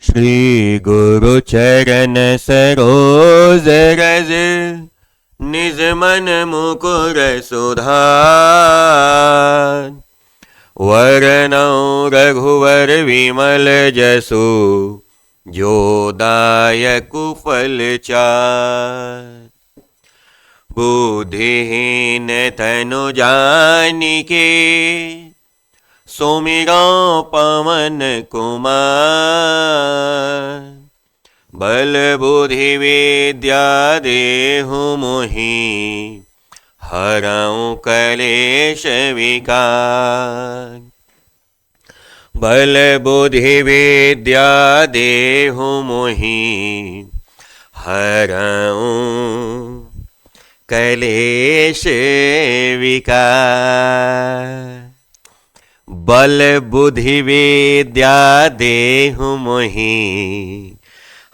श्री गुरु चरण सरोज रज निज मन मुकुर सुधार। वरनौ रघुवर विमल जसु जो दायक फल चार। बुद्धिहीन तनु जानिके सुमिरौ पवन कुमार। बल बुद्धि विद्या देहु मोहि हरौ कलेश विकार। बल बुद्धि विद्या देहु मोहि हरौ कलेश विकार। बल बुद्धि विद्या देहु मोहि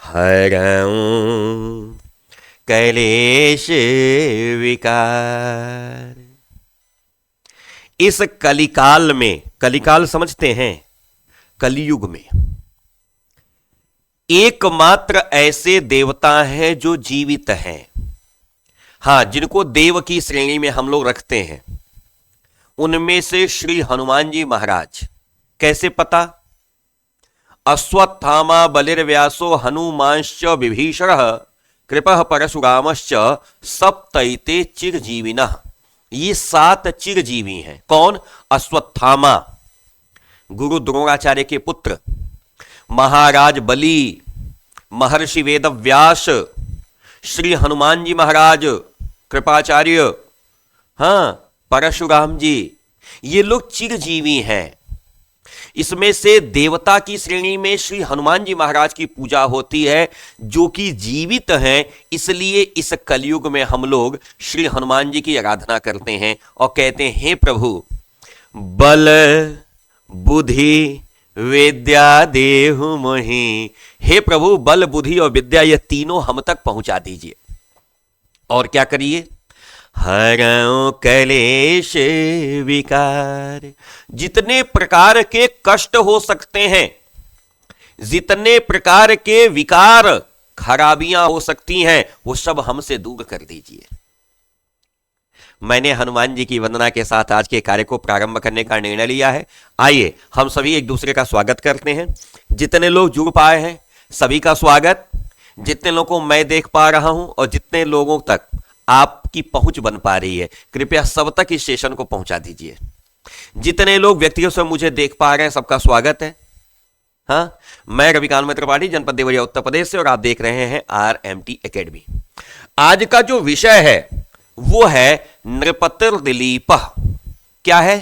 हरौ कलेश विकार। इस कलिकाल में, कलिकाल समझते हैं, कलियुग में एकमात्र ऐसे देवता हैं जो जीवित हैं, हां, जिनको देव की श्रेणी में हम लोग रखते हैं। उनमें से श्री हनुमान जी महाराज। कैसे पता? अश्वत्थामा बलिर्व्यासो हनुमांश्च विभीषणः कृपः परशुरामश्च सप्तैते चिरजीविनः। ये 7 चिरजीवी हैं। कौन? अश्वत्थामा, गुरु द्रोणाचार्य के पुत्र, महाराज बलि, महर्षि वेदव्यास, श्री हनुमान जी महाराज कृपाचार्य, हां, परशुराम जी, ये लोग चिरजीवी हैं। इसमें से देवता की श्रेणी में श्री हनुमान जी महाराज की पूजा होती है, जो कि जीवित हैं। इसलिए इस कलयुग में हम लोग श्री हनुमान जी की आराधना करते हैं और कहते हैं, हे प्रभु, बल बुद्धि विद्या देहु मोहि। हे प्रभु, बल बुद्धि और विद्या, ये तीनों हम तक पहुंचा दीजिए। और क्या करिए? हरौ कलेश विकार। जितने प्रकार के कष्ट हो सकते हैं, जितने प्रकार के विकार, खराबियां हो सकती हैं, वो सब हमसे दूर कर दीजिए। मैंने हनुमान जी की वंदना के साथ आज के कार्य को प्रारंभ करने का निर्णय लिया है। आइए हम सभी एक दूसरे का स्वागत करते हैं। जितने लोग जुड़ पाए हैं सभी का स्वागत। जितने लोगों को मैं देख पा रहा हूं और जितने लोगों तक आपकी पहुंच बन पा रही है, कृपया सब तक इस सेशन को पहुंचा दीजिए। जितने लोग व्यक्तिगत से मुझे देख पा रहे हैं सबका स्वागत है। हाँ, मैं रविकांत मित्र त्रिपाठी, जनपद देवरिया, उत्तर प्रदेश से, और आप देख रहे हैं RMT एकेडमी। आज का जो विषय है वो है नृपतिर दिलीप। क्या है?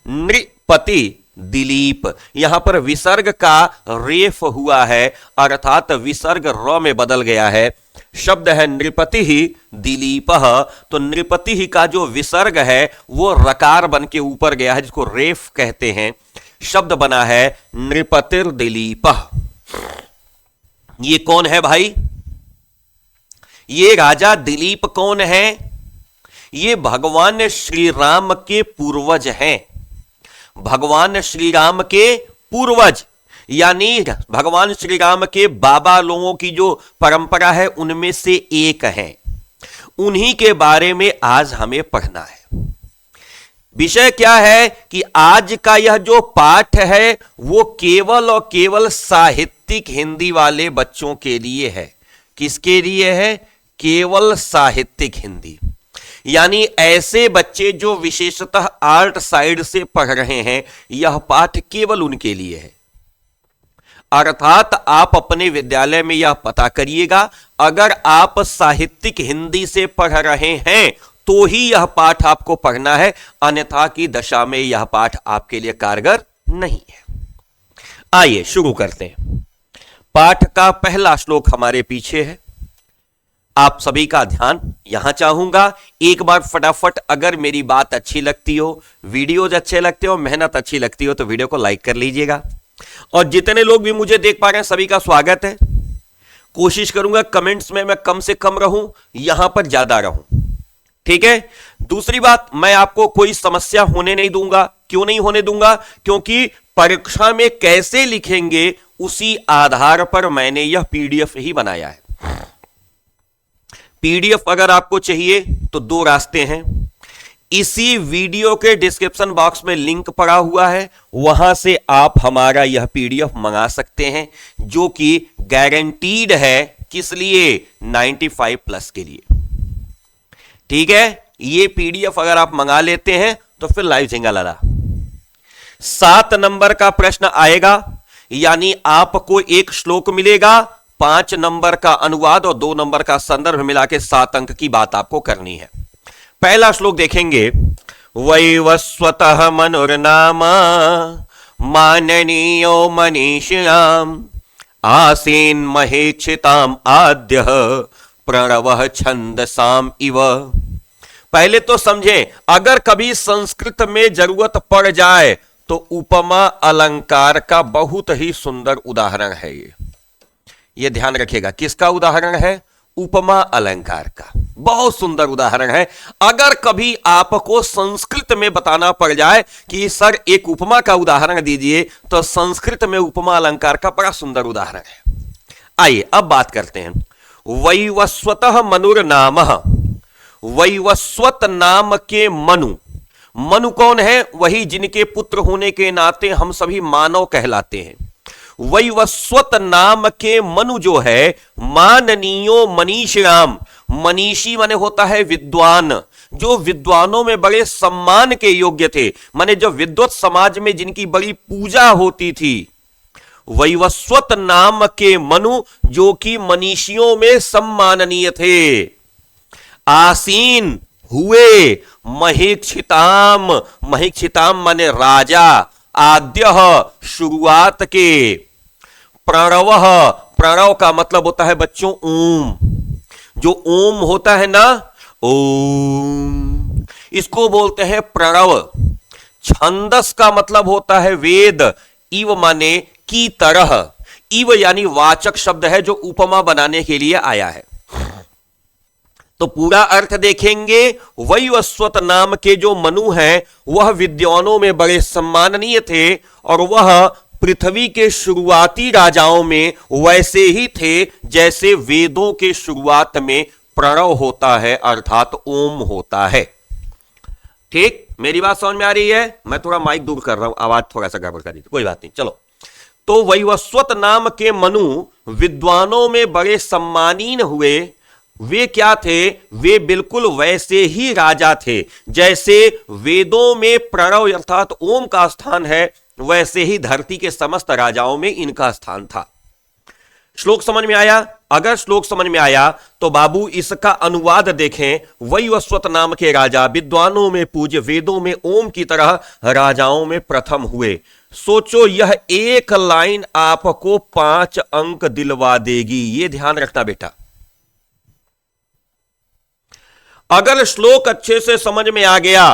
नृपति दिलीप। यहां पर विसर्ग का रेफ हुआ है, अर्थात विसर्ग र में बदल गया है। शब्द है नृपति ही दिलीप। तो नृपति ही का जो विसर्ग है वो रकार बन के ऊपर गया है, जिसको रेफ कहते हैं। शब्द बना है नृपतिर दिलीप। ये कौन है भाई? ये राजा दिलीप कौन है? ये भगवान श्री राम के पूर्वज हैं। भगवान श्री राम के पूर्वज, यानी भगवान श्री राम के बाबा लोगों की जो परंपरा है उनमें से एक है। उन्हीं के बारे में आज हमें पढ़ना है। विषय क्या है कि आज का यह जो पाठ है वो केवल और केवल साहित्यिक हिंदी वाले बच्चों के लिए है। किसके लिए है? केवल साहित्यिक हिंदी, यानी ऐसे बच्चे जो विशेषतः आर्ट साइड से पढ़ रहे हैं, यह पाठ केवल उनके लिए है। अर्थात आप अपने विद्यालय में यह पता करिएगा, अगर आप साहित्यिक हिंदी से पढ़ रहे हैं तो ही यह पाठ आपको पढ़ना है, अन्यथा की दशा में यह पाठ आपके लिए कारगर नहीं है। आइए शुरू करते हैं। पाठ का पहला श्लोक हमारे पीछे है। आप सभी का ध्यान यहां चाहूंगा। एक बार फटाफट अगर मेरी बात अच्छी लगती हो, वीडियोज अच्छे लगते हो, मेहनत अच्छी लगती हो, तो वीडियो को लाइक कर लीजिएगा। और जितने लोग भी मुझे देख पा रहे हैं सभी का स्वागत है। कोशिश करूंगा कमेंट्स में मैं कम से कम रहूं, यहां पर ज्यादा रहूं। ठीक है। दूसरी बात, मैं आपको कोई समस्या होने नहीं दूंगा। क्यों नहीं होने दूंगा? क्योंकि परीक्षा में कैसे लिखेंगे उसी आधार पर मैंने यह पीडीएफ ही बनाया है। पीडीएफ अगर आपको चाहिए तो दो रास्ते हैं। इसी वीडियो के डिस्क्रिप्शन बॉक्स में लिंक पड़ा हुआ है, वहां से आप हमारा यह पीडीएफ मंगा सकते हैं, जो कि गारंटीड है। किस लिए? 95 प्लस के लिए। ठीक है, ये पीडीएफ अगर आप मंगा लेते हैं तो फिर लाइव झिंगा लड़ा। 7 नंबर का प्रश्न आएगा, यानी आपको एक श्लोक मिलेगा, 5 नंबर का अनुवाद और 2 नंबर का संदर्भ मिला के 7 अंक की बात आपको करनी है। पहला श्लोक देखेंगे, वैवस्वतः मनुर्नाम माननीयो मनीषिणाम आसीन महेक्षिताम आद्य प्रणवः छंदसाम इव। पहले तो समझें, अगर कभी संस्कृत में जरूरत पड़ जाए तो उपमा अलंकार का बहुत ही सुंदर उदाहरण है ये ध्यान रखिएगा। किसका उदाहरण है? उपमा अलंकार का। बहुत सुंदर उदाहरण है। अगर कभी आपको संस्कृत में बताना पड़ जाए कि सर एक उपमा का उदाहरण दीजिए, तो संस्कृत में उपमा अलंकार का बड़ा सुंदर उदाहरण है। आइए अब बात करते हैं। वैवस्वतः मनुर्नामः, वैवस्वत नाम के मनु। मनु कौन है? वही जिनके पुत्र होने के नाते हम सभी मानव कहलाते हैं। वैवस्वत नाम के मनु जो है, माननीयो मनीषिणाम, मनीषी माने होता है विद्वान, जो विद्वानों में बड़े सम्मान के योग्य थे, माने जो विद्वत समाज में जिनकी बड़ी पूजा होती थी। वैवस्वत नाम के मनु जो कि मनीषियों में सम्माननीय थे। आसीन हुए, महेक्षिताम, महेक्षिताम माने राजा, आद्य शुरुआत के, प्रणव, प्रणव का मतलब होता है बच्चों ओम। जो ओम होता है ना, ओम, इसको बोलते हैं प्रणव। छंदस का मतलब होता है वेद। इव माने की तरह, इव यानी वाचक शब्द है जो उपमा बनाने के लिए आया है। तो पूरा अर्थ देखेंगे, वैवस्वत नाम के जो मनु हैं वह विद्वानों में बड़े सम्माननीय थे, और वह पृथ्वी के शुरुआती राजाओं में वैसे ही थे जैसे वेदों के शुरुआत में प्रणव होता है, अर्थात ओम होता है। ठीक, मेरी बात समझ में आ रही है? मैं थोड़ा माइक दूर कर रहा हूं, आवाज थोड़ा सा गड़बड़ कर दी, कोई बात नहीं। चलो, तो वैवस्वत नाम के मनु विद्वानों में बड़े सम्मानीन हुए। वे क्या थे? वे बिल्कुल वैसे ही राजा थे जैसे वेदों में प्रणव अर्थात ओम का स्थान है, वैसे ही धरती के समस्त राजाओं में इनका स्थान था। श्लोक समझ में आया? अगर श्लोक समझ में आया तो बाबू इसका अनुवाद देखें। वैवस्वत नाम के राजा विद्वानों में पूज्य, वेदों में ओम की तरह राजाओं में प्रथम हुए। सोचो, यह एक लाइन आपको 5 अंक दिलवा देगी, यह ध्यान रखना बेटा। अगर श्लोक अच्छे से समझ में आ गया,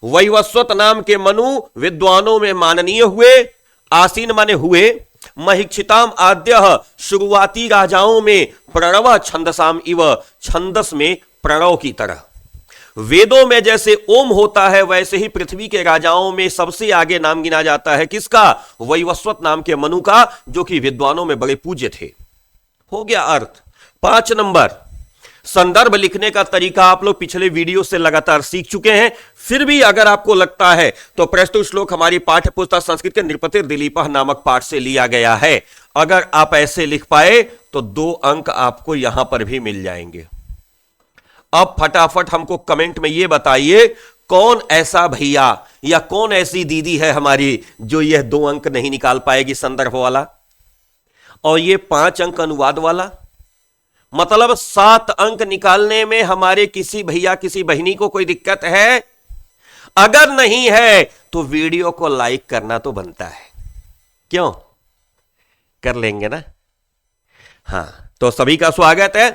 वैवस्वत नाम के मनु विद्वानों में माननीय हुए, आसीन माने हुए, महीक्षिताम आद्य शुरुआती राजाओं में, प्रणव छंदसाम इव, छंदस में प्रणव की तरह। वेदों में जैसे ओम होता है वैसे ही पृथ्वी के राजाओं में सबसे आगे नाम गिना जाता है। किसका? वैवस्वत नाम के मनु का, जो कि विद्वानों में बड़े पूज्य थे। हो गया अर्थ। 5 नंबर, संदर्भ लिखने का तरीका आप लोग पिछले वीडियो से लगातार सीख चुके हैं। फिर भी अगर आपको लगता है तो प्रस्तुत श्लोक हमारी पाठ्य पुस्तक संस्कृत के नृपतिर दिलीपः नामक पाठ से लिया गया है। अगर आप ऐसे लिख पाए तो 2 अंक आपको यहां पर भी मिल जाएंगे। अब फटाफट हमको कमेंट में यह बताइए, कौन ऐसा भैया या कौन ऐसी दीदी है हमारी जो यह 2 अंक नहीं निकाल पाएगी संदर्भ वाला, और ये 5 अंक अनुवाद वाला। मतलब 7 अंक निकालने में हमारे किसी भैया किसी बहनी को कोई दिक्कत है? अगर नहीं है तो वीडियो को लाइक करना तो बनता है, क्यों? कर लेंगे ना? हां, तो सभी का स्वागत है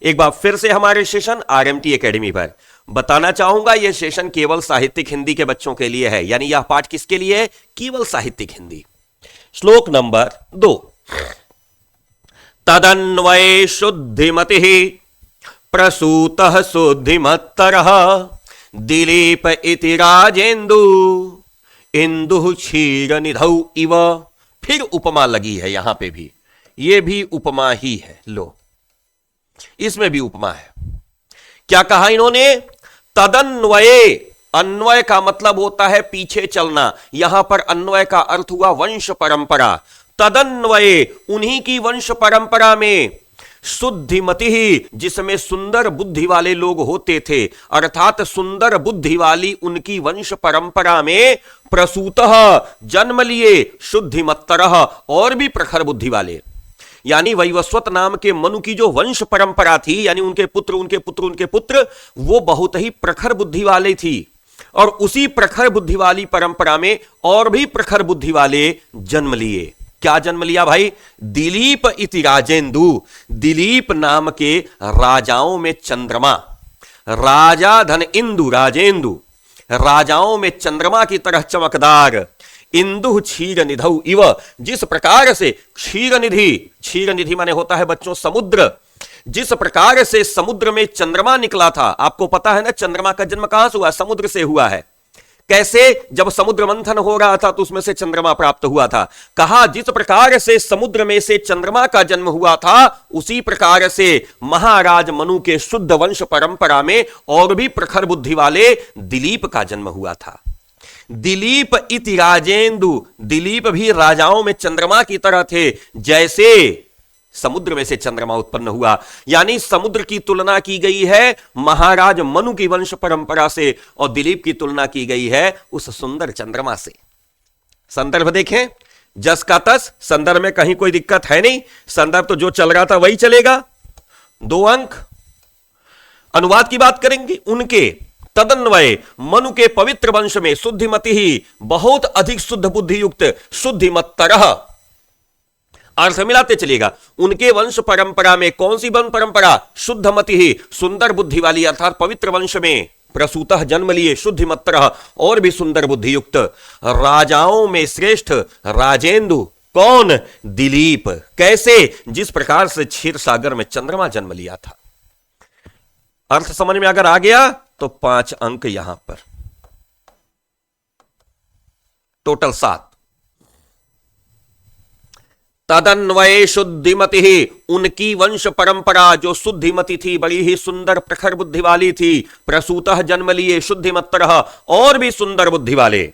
एक बार फिर से हमारे सेशन आरएमटी एकेडमी पर। बताना चाहूंगा यह सेशन केवल साहित्यिक हिंदी के बच्चों के लिए है, यानी यह पाठ किसके लिए है? केवल साहित्यिक हिंदी। श्लोक नंबर 2, तदन्वय शुद्धिमतिः प्रसूतः शुद्धिमत्तरः दिलीप इति राजेन्दु इंदु क्षीर निधौ इव। फिर उपमा लगी है यहां पे भी, ये भी उपमा ही है। लो, इसमें भी उपमा है। क्या कहा इन्होंने? तदन्वये, अन्वय का मतलब होता है पीछे चलना, यहां पर अन्वय का अर्थ हुआ वंश परंपरा। तदन्वये, उन्हीं की वंश परंपरा में, शुद्धिमति ही, जिसमें सुंदर बुद्धि वाले लोग होते थे, अर्थात सुंदर बुद्धि वाली उनकी वंश परंपरा में प्रसूतः, जन्म लिए, शुद्धिमत्तरः, और भी प्रखर बुद्धि वाले, यानी वैवस्वत नाम के मनु की जो वंश परंपरा थी, यानी उनके पुत्र उनके पुत्र उनके पुत्र, वो बहुत ही प्रखर बुद्धि वाले थी। और उसी प्रखर बुद्धि वाली परंपरा में और भी प्रखर बुद्धि वाले जन्म लिए। क्या जन्म लिया भाई? दिलीप इति राजेंदु, दिलीप नाम के राजाओं में चंद्रमा, राजा धन इंदु, राजेंदु, राजाओं में चंद्रमा की तरह चमकदार, इंदु क्षीर निधौ इव, जिस प्रकार से क्षीर निधि, क्षीर निधि माने होता है बच्चों समुद्र, जिस प्रकार से समुद्र में चंद्रमा निकला था। आपको पता है ना चंद्रमा का जन्म कहां से हुआ? समुद्र से हुआ है। कैसे? जब समुद्र मंथन हो रहा था तो उसमें से चंद्रमा प्राप्त हुआ था। कहा जिस प्रकार से समुद्र में से चंद्रमा का जन्म हुआ था, उसी प्रकार से महाराज मनु के शुद्ध वंश परंपरा में और भी प्रखर बुद्धि वाले दिलीप का जन्म हुआ था। दिलीप इति राजेंदु, दिलीप भी राजाओं में चंद्रमा की तरह थे, जैसे समुद्र में से चंद्रमा उत्पन्न हुआ। यानी समुद्र की तुलना की गई है महाराज मनु की वंश परंपरा से, और दिलीप की तुलना की गई है उस सुंदर चंद्रमा से। संदर्भ देखें, जस का तस, संदर्भ में कहीं कोई दिक्कत है नहीं, संदर्भ तो जो चल रहा था वही चलेगा। 2 अंक। अनुवाद की बात करेंगे। उनके तदन्वय, मनु के पवित्र वंश में, शुद्धिमति ही, बहुत अधिक शुद्ध बुद्धि युक्त, शुद्धिमत्तरः, अर्थ मिलाते चलिएगा। उनके वंश परंपरा में, कौन सी वंश परंपरा? शुद्धमति ही, सुंदर बुद्धि वाली, अर्थात पवित्र वंश में प्रसूतः जन्म लिए, शुद्धिमत्तरः, और भी सुंदर बुद्धि युक्त, राजाओं में श्रेष्ठ राजेंदु, कौन? दिलीप। कैसे? जिस प्रकार से क्षीर सागर में चंद्रमा जन्म लिया था। अर्थ समझ में अगर आ गया तो 5 अंक यहां पर, टोटल 7। तदन्वये शुद्धिमति ही, उनकी वंश परंपरा जो शुद्धिमति थी, बड़ी ही सुंदर प्रखर बुद्धि वाली थी, प्रसूतः जन्म लिए, शुद्धिमत्तरः, और भी सुंदर बुद्धि वाले।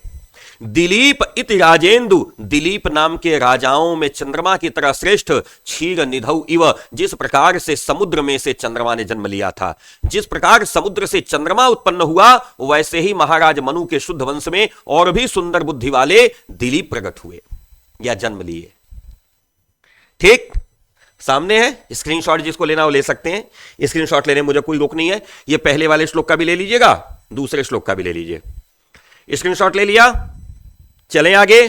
दिलीप इति राजेंदु, दिलीप नाम के राजाओं में चंद्रमा की तरह श्रेष्ठ, क्षीर निधौ इव, जिस प्रकार से समुद्र में से चंद्रमा ने जन्म लिया था, जिस प्रकार समुद्र से चंद्रमा उत्पन्न हुआ, वैसे ही महाराज मनु के शुद्ध वंश में और भी सुंदर बुद्धि वाले दिलीप प्रकट हुए या जन्म लिए। ठीक, सामने है, स्क्रीनशॉट जिसको लेना वो ले सकते हैं। स्क्रीनशॉट लेने में मुझे कोई रोक नहीं है। ये पहले वाले श्लोक का भी ले लीजिएगा, दूसरे श्लोक का भी ले लीजिए। स्क्रीनशॉट ले लिया, चलें आगे।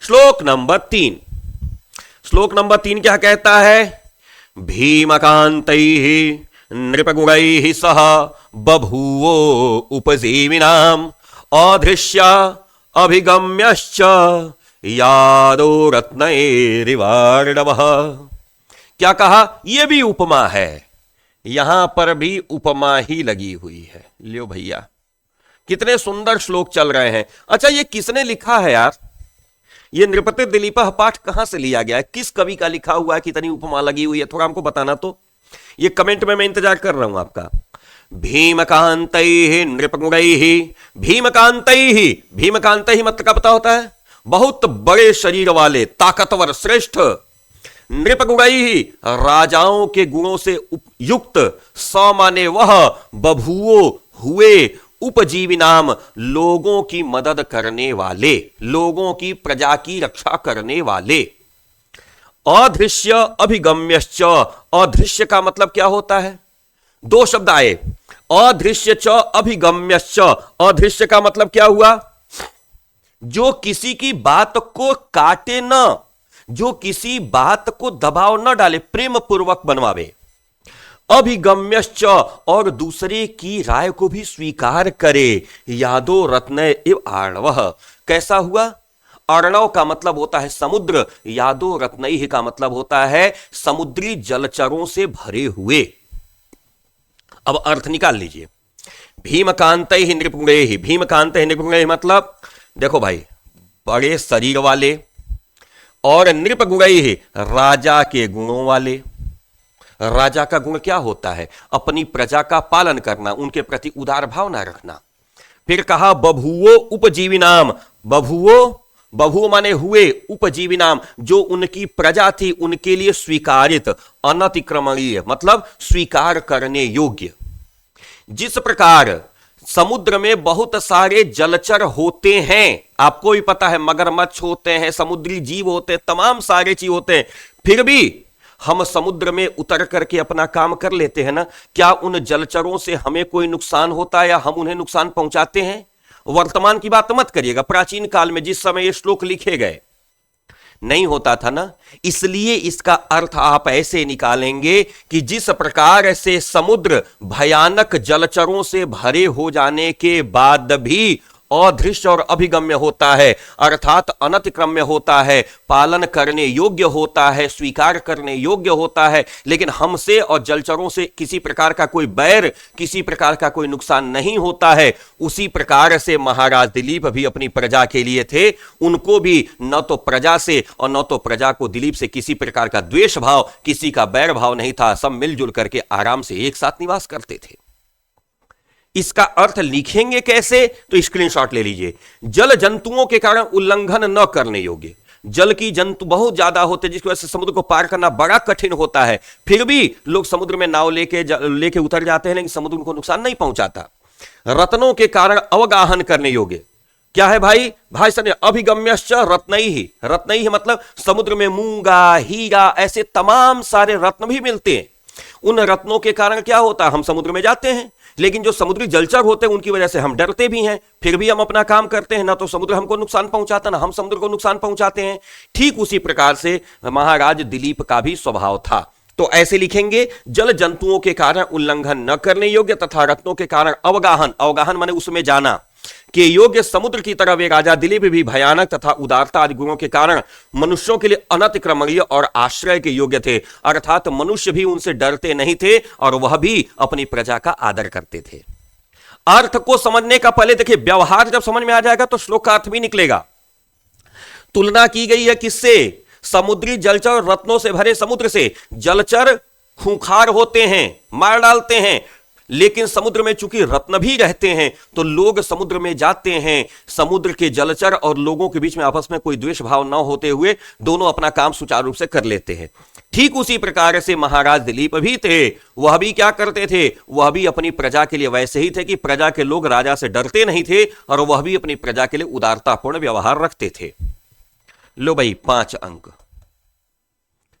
श्लोक नंबर 3। श्लोक नंबर 3 क्या कहता है? भीमकांतैः नृपगुणैः सह बभूवो उपजीविनाम् अधृष्य अभिगम्यश्च यादो रत्नैरिवार्णवः। क्या कहा? यह भी उपमा है, यहां पर भी उपमा ही लगी हुई है। लियो भैया, कितने सुंदर श्लोक चल रहे हैं। अच्छा, ये किसने लिखा है यार? ये नृपति दिलीपः पाठ कहां से लिया गया है? किस कवि का लिखा हुआ है? कितनी उपमा लगी हुई है, थोड़ा हमको बताना तो। ये कमेंट में मैं इंतजार कर रहा हूं आपका। भीमकांतैः नृपगुणैः, भीमकांतैः, भीमकांतैः मतलब क्या पता होता है? बहुत बड़े शरीर वाले, ताकतवर, श्रेष्ठ। नृपगुणैः, राजाओं के गुणों से युक्त। स माने वह, बभूवो हुए, उपजीवी नाम लोगों की मदद करने वाले, लोगों की प्रजा की रक्षा करने वाले। अधृष्य अभिगम्यश्च, अधृष्य का मतलब क्या होता है? 2 शब्द आए, अधृष्य च अभिगम्यश्च। अधृष्य का मतलब क्या हुआ? जो किसी की बात को काटे न, जो किसी बात को दबाव न डाले, प्रेम पूर्वक बनवावे। अभिगम्यश्च, और दूसरे की राय को भी स्वीकार करे। यादो रत्न इव आर्णवः, कैसा हुआ? अर्णव का मतलब होता है समुद्र, यादो रत्नैः का मतलब होता है समुद्री जलचरों से भरे हुए। अब अर्थ निकाल लीजिए। भीमकांतैः नृपगुणैः, भीमकांतैः नृपगुणैः मतलब देखो भाई, बड़े शरीर वाले, और नृप गुणैः, राजा के गुणों वाले। राजा का गुण क्या होता है? अपनी प्रजा का पालन करना, उनके प्रति उदार भावना रखना। फिर कहा बभूवो उपजीविनाम, बभूव माने हुए, उपजीविनाम जो उनकी प्रजा थी उनके लिए स्वीकारित, अनतिक्रमणीय मतलब स्वीकार करने योग्य। जिस प्रकार समुद्र में बहुत सारे जलचर होते हैं, आपको भी पता है, मगरमच्छ होते हैं, समुद्री जीव होते हैं, तमाम सारे चीज होते हैं, फिर भी हम समुद्र में उतर करके अपना काम कर लेते हैं ना, क्या उन जलचरों से हमें कोई नुकसान होता है या हम उन्हें नुकसान पहुंचाते हैं? वर्तमान की बात मत करिएगा, प्राचीन काल में जिस समय ये श्लोक लिखे गए नहीं होता था ना। इसलिए इसका अर्थ आप ऐसे निकालेंगे कि जिस प्रकार से समुद्र भयानक जलचरों से भरे हो जाने के बाद भी अदृश्य और अभिगम्य होता है, अर्थात अनतिक्रम्य होता है, पालन करने योग्य होता है, स्वीकार करने योग्य होता है, लेकिन हमसे और जलचरों से किसी प्रकार का कोई बैर, किसी प्रकार का कोई नुकसान नहीं होता है, उसी प्रकार से महाराज दिलीप भी अपनी प्रजा के लिए थे। उनको भी न तो प्रजा से और न तो प्रजा को दिलीप से किसी प्रकार का द्वेष भाव, किसी का बैर भाव नहीं था। सब मिलजुल करके आराम से एक साथ निवास करते थे। इसका अर्थ लिखेंगे कैसे? तो स्क्रीनशॉट ले लीजिए। जल जंतुओं के कारण उल्लंघन न करने योग्य, जल की जंतु बहुत ज्यादा होते हैं जिसकी वजह से समुद्र को पार करना बड़ा कठिन होता है, फिर भी लोग समुद्र में नाव लेके उतर जाते हैं, लेकिन समुद्र को नुकसान नहीं पहुंचाता। रत्नों के कारण अवगाहन करने योग्य, क्या है भाई? सर अभिगम्यश्च रत्नैः, रत्नैः मतलब समुद्र में मूंगा, हीरा, ऐसे तमाम सारे रत्न भी मिलते हैं। उन रत्नों के कारण क्या होता है? हम समुद्र में जाते हैं, लेकिन जो समुद्री जलचर होते हैं उनकी वजह से हम डरते भी हैं, फिर भी हम अपना काम करते हैं। ना तो समुद्र हमको नुकसान पहुंचाता, ना हम समुद्र को नुकसान पहुंचाते हैं। ठीक उसी प्रकार से महाराज दिलीप का भी स्वभाव था। तो ऐसे लिखेंगे, जल जंतुओं के कारण उल्लंघन न करने योग्य तथा रत्नों के कारण अवगाहन, अवगाहन माने उसमें जाना के योग्य समुद्र की तरह वे राजा दिलीप भी भयानक तथा उदारता आदि गुणों के कारण मनुष्यों के लिए अनतिक्रमणीय और आश्रय के योग्य थे, अर्थात मनुष्य भी उनसे डरते नहीं थे और वह भी अपनी प्रजा का आदर करते थे। अर्थ को समझने का पहले देखिए, व्यवहार जब समझ में आ जाएगा तो श्लोक का अर्थ भी निकलेगा। तुलना की गई है किससे? समुद्री जलचर और रत्नों से भरे समुद्र से। जलचर खूंखार होते हैं, मार डालते हैं, लेकिन समुद्र में चूंकि रत्न भी रहते हैं तो लोग समुद्र में जाते हैं। समुद्र के जलचर और लोगों के बीच में आपस में कोई द्वेष भाव न होते हुए दोनों अपना काम सुचारू रूप से कर लेते हैं। ठीक उसी प्रकार से महाराज दिलीप भी थे। वह भी क्या करते थे? वह भी अपनी प्रजा के लिए वैसे ही थे कि प्रजा के लोग राजा से डरते नहीं थे और वह भी अपनी प्रजा के लिए उदारतापूर्ण व्यवहार रखते थे। लो भाई 5 अंक,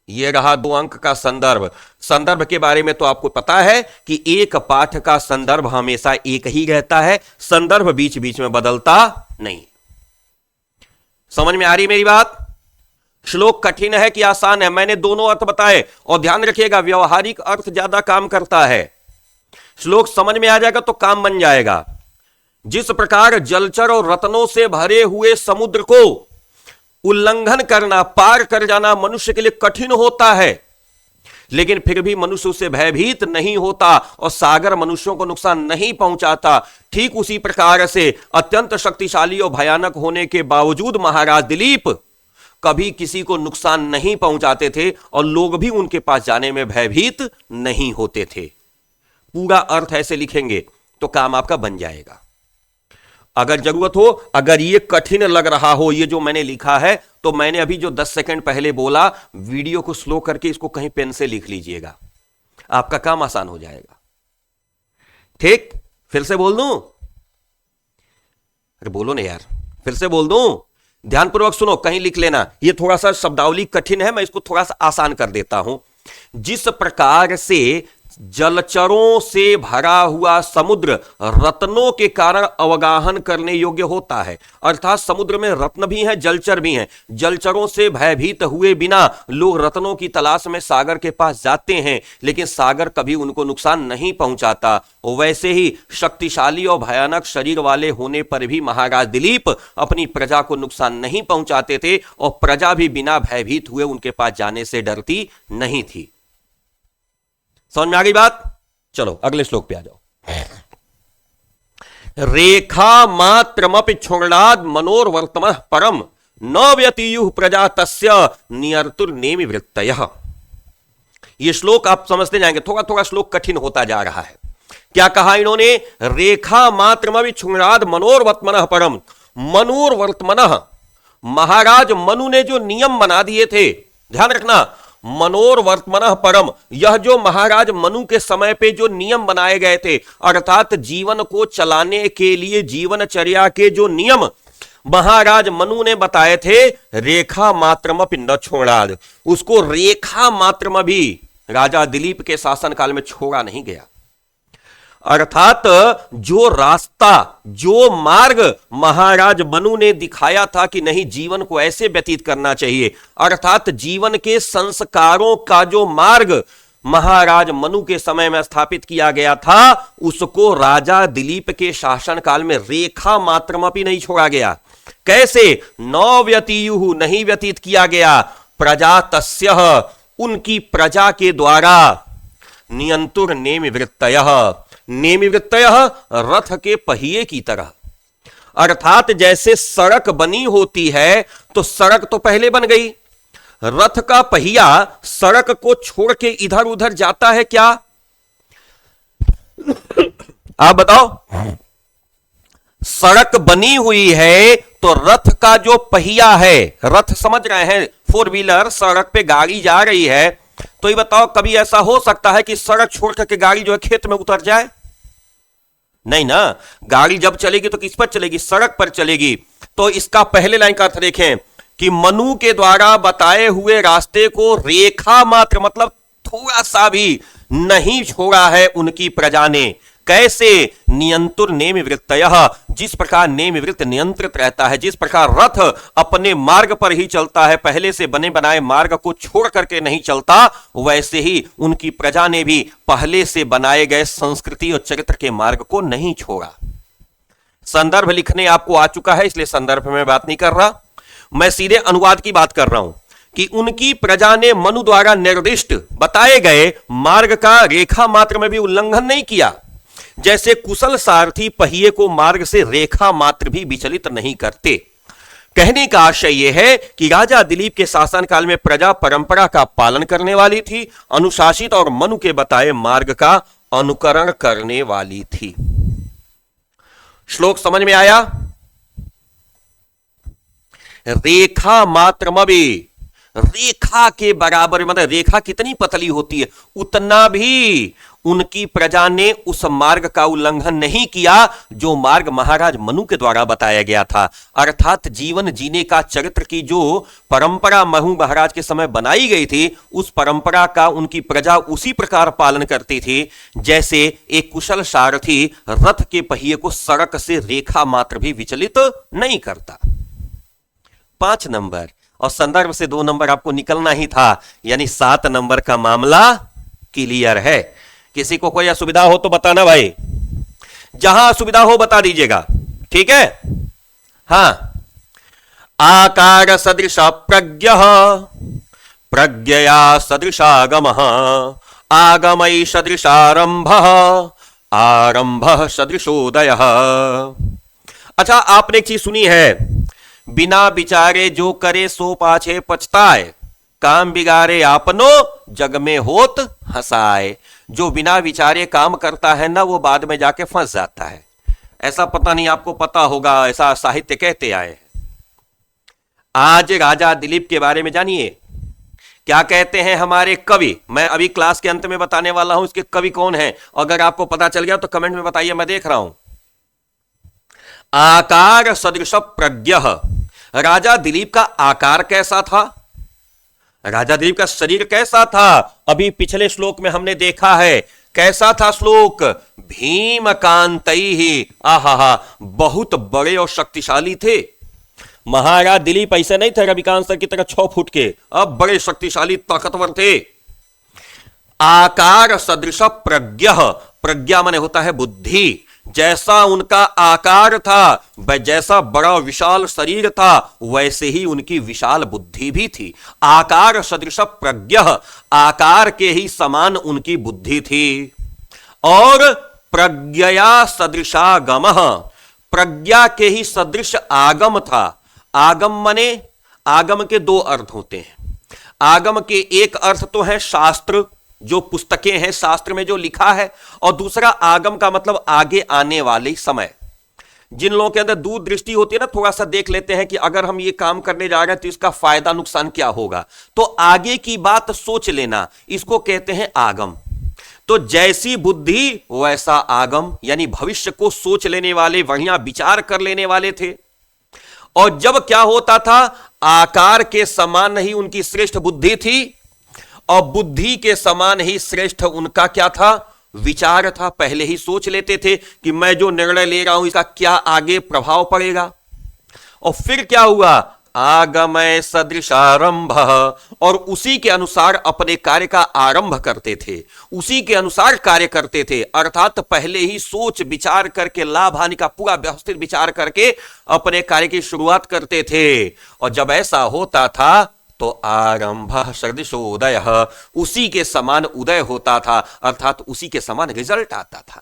ये रहा 2 अंक का संदर्भ। संदर्भ के बारे में तो आपको पता है कि एक पाठ का संदर्भ हमेशा एक ही रहता है, संदर्भ बीच बीच में बदलता नहीं। समझ में आ रही मेरी बात? श्लोक कठिन है कि आसान है, मैंने दोनों अर्थ बताए, और ध्यान रखिएगा व्यवहारिक अर्थ ज्यादा काम करता है। श्लोक समझ में आ जाएगा तो काम बन जाएगा। जिस प्रकार जलचर और रत्नों से भरे हुए समुद्र को उल्लंघन करना, पार कर जाना मनुष्य के लिए कठिन होता है, लेकिन फिर भी मनुष्य उससे भयभीत नहीं होता और सागर मनुष्यों को नुकसान नहीं पहुंचाता। ठीक उसी प्रकार से अत्यंत शक्तिशाली और भयानक होने के बावजूद महाराज दिलीप कभी किसी को नुकसान नहीं पहुंचाते थे और लोग भी उनके पास जाने में भयभीत नहीं होते थे। पूरा अर्थ ऐसे लिखेंगे तो काम आपका बन जाएगा। अगर जरूरत हो, अगर ये कठिन लग रहा हो ये जो मैंने लिखा है, तो मैंने अभी जो 10 सेकंड पहले बोला, वीडियो को स्लो करके इसको कहीं पेन से लिख लीजिएगा, आपका काम आसान हो जाएगा। ठीक? फिर से बोल दूं? अरे बोलो ना यार, फिर से बोल दूं? ध्यानपूर्वक सुनो, कहीं लिख लेना। ये थोड़ा सा शब्दावली कठिन है, मैं इसको थोड़ा सा आसान कर देता हूं। जिस प्रकार से जलचरों से भरा हुआ समुद्र रत्नों के कारण अवगाहन करने योग्य होता है, अर्थात समुद्र में रत्न भी हैं, जलचर भी हैं। जलचरों से भयभीत हुए बिना लोग रत्नों की तलाश में सागर के पास जाते हैं, लेकिन सागर कभी उनको नुकसान नहीं पहुंचाता। वैसे ही शक्तिशाली और भयानक शरीर वाले होने पर भी महाराज दिलीप अपनी प्रजा को नुकसान नहीं पहुंचाते थे और प्रजा भी बिना भयभीत हुए उनके पास जाने से डरती नहीं थी। समझ में आ गई बात? चलो अगले श्लोक पे आ जाओ। रेखा मात्रमपि क्षुण्णाद मनोर्वर्तम परम न व्यतीयुः प्रजा तस्य नियर्तुर्नेमि वृत्तयः। ये श्लोक आप समझते जाएंगे, थोड़ा थोड़ा श्लोक कठिन होता जा रहा है। क्या कहा इन्होंने? रेखा मात्रमपि क्षुण्णाद मनोर्वर्त्मनः परम। मनोर्वर्त्मनः, महाराज मनु ने जो नियम बना दिए थे, ध्यान रखना, मनोर्वर्त्मनः परम, यह जो महाराज मनु के समय पे जो नियम बनाए गए थे, अर्थात जीवन को चलाने के लिए जीवनचर्या के जो नियम महाराज मनु ने बताए थे, रेखा मात्रमपि न छोड़ाद, उसको रेखा मात्रम भी राजा दिलीप के शासनकाल में छोड़ा नहीं गया। अर्थात जो रास्ता, जो मार्ग महाराज मनु ने दिखाया था कि नहीं जीवन को ऐसे व्यतीत करना चाहिए, अर्थात जीवन के संस्कारों का जो मार्ग महाराज मनु के समय में स्थापित किया गया था, उसको राजा दिलीप के शासनकाल में रेखा मात्रमपि नहीं छोड़ा गया। कैसे? न व्यतीयुः, नहीं व्यतीत किया गया, प्रजा तस्यः, उनकी प्रजा के द्वारा, नियंतुर नेमि वृत्तयः, नेमि वृत्तयः रथ के पहिए की तरह। अर्थात जैसे सड़क बनी होती है तो सड़क तो पहले बन गई, रथ का पहिया सड़क को छोड़ के इधर उधर जाता है क्या? आप बताओ। सड़क बनी हुई है तो रथ का जो पहिया है, रथ समझ रहे हैं, फोर व्हीलर, सड़क पे गाड़ी जा रही है, तो ये बताओ कभी ऐसा हो सकता है कि सड़क छोड़ करके गाड़ी जो है खेत में उतर जाए? नहीं ना, गाड़ी जब चलेगी तो किस पर चलेगी? सड़क पर चलेगी। तो इसका पहले लाइन का अर्थ देखें कि मनु के द्वारा बताए हुए रास्ते को रेखा मात्र, मतलब थोड़ा सा भी नहीं छोड़ा है उनकी प्रजा ने। कैसे? नियंतुर नेमि वृत्तयः, जिस प्रकार नेमि वृत्त नियंत्रित रहता है, जिस प्रकार रथ अपने मार्ग पर ही चलता है, पहले से बने बनाए मार्ग को छोड़ करके नहीं चलता, वैसे ही उनकी प्रजा ने भी पहले से बनाए गए संस्कृति और चरित्र के मार्ग को नहीं छोड़ा। संदर्भ लिखने आपको आ चुका है, इसलिए संदर्भ में बात नहीं कर रहा, मैं सीधे अनुवाद की बात कर रहा हूं कि उनकी प्रजा ने मनु द्वारा निर्दिष्ट बताए गए मार्ग का रेखा मात्र में भी उल्लंघन नहीं किया। जैसे कुशल सारथी पहिए को मार्ग से रेखा मात्र भी विचलित नहीं करते। कहने का आशय यह है कि राजा दिलीप के शासनकाल में प्रजा परंपरा का पालन करने वाली थी, अनुशासित और मनु के बताए मार्ग का अनुकरण करने वाली थी। श्लोक समझ में आया? रेखा मात्रमपि, रेखा के बराबर, मतलब रेखा कितनी पतली होती है उतना भी उनकी प्रजा ने उस मार्ग का उल्लंघन नहीं किया जो मार्ग महाराज मनु के द्वारा बताया गया था। अर्थात जीवन जीने का चरित्र की जो परंपरा मनु महाराज के समय बनाई गई थी, उस परंपरा का उनकी प्रजा उसी प्रकार पालन करती थी जैसे एक कुशल सारथी रथ के पहिए को सड़क से रेखा मात्र भी विचलित नहीं करता। 5 नंबर, और संदर्भ से 2 नंबर आपको निकलना ही था, यानी 7 नंबर का मामला क्लियर है। किसी को कोई असुविधा हो तो बताना भाई, जहां असुविधा हो बता दीजिएगा, ठीक है? हां। आकार सदृश प्रज्ञ, प्रज्ञया सदृशागम, आगमई सदृशारंभ, आरंभ सदृशोदय। अच्छा, आपने एक चीज सुनी है, बिना विचारे जो करे सो पाछे पछताए, काम बिगाड़े आपनो जग में होत हंसाए। जो बिना विचारे काम करता है ना, वो बाद में जाके फंस जाता है। ऐसा पता नहीं आपको पता होगा, ऐसा साहित्य कहते आए हैं। आज राजा दिलीप के बारे में जानिए क्या कहते हैं हमारे कवि। मैं अभी क्लास के अंत में बताने वाला हूं इसके कवि कौन है, अगर आपको पता चल गया तो कमेंट में बताइए, मैं देख रहा हूं। आकार सदृश प्रज्ञ, राजा दिलीप का आकार कैसा था, राजा दिलीप का शरीर कैसा था? अभी पिछले श्लोक में हमने देखा है कैसा था श्लोक, भीम कांतैहि, आहा, बहुत बड़े और शक्तिशाली थे। महाराज दिलीप ऐसे नहीं थे रविकांत सर की तरह 6 फुट के, अब बड़े शक्तिशाली ताकतवर थे। आकार सदृश प्रज्ञ, प्रज्ञा माने होता है बुद्धि। जैसा उनका आकार था, जैसा बड़ा विशाल शरीर था, वैसे ही उनकी विशाल बुद्धि भी थी। आकार सदृश प्रज्ञ, आकार के ही समान उनकी बुद्धि थी। और प्रज्ञया सदृशागम, प्रज्ञा के ही सदृश आगम था। आगम माने आगम के दो अर्थ होते हैं। आगम के एक अर्थ तो है शास्त्र, जो पुस्तकें हैं शास्त्र में जो लिखा है, और दूसरा आगम का मतलब आगे आने वाले समय। जिन लोगों के अंदर दूरदृष्टि होती है ना, थोड़ा सा देख लेते हैं कि अगर हम ये काम करने जा रहे हैं तो इसका फायदा नुकसान क्या होगा, तो आगे की बात सोच लेना, इसको कहते हैं आगम। तो जैसी बुद्धि वैसा आगम, यानी भविष्य को सोच लेने वाले, बढ़िया विचार कर लेने वाले थे। और जब क्या होता था, आकार के समान ही उनकी श्रेष्ठ बुद्धि थी, और बुद्धि के समान ही श्रेष्ठ उनका क्या था, विचार था। पहले ही सोच लेते थे कि मैं जो निर्णय ले रहा हूं इसका क्या आगे प्रभाव पड़ेगा। और फिर क्या हुआ, आगमय सदृशारंभ, और उसी के अनुसार अपने कार्य का आरंभ करते थे, उसी के अनुसार कार्य करते थे। अर्थात पहले ही सोच विचार करके, लाभ हानि का पूरा व्यवस्थित विचार करके अपने कार्य की शुरुआत करते थे। और जब ऐसा होता था तो आरंभ सदृशोदय, उसी के समान उदय होता था, अर्थात उसी के समान रिजल्ट आता था।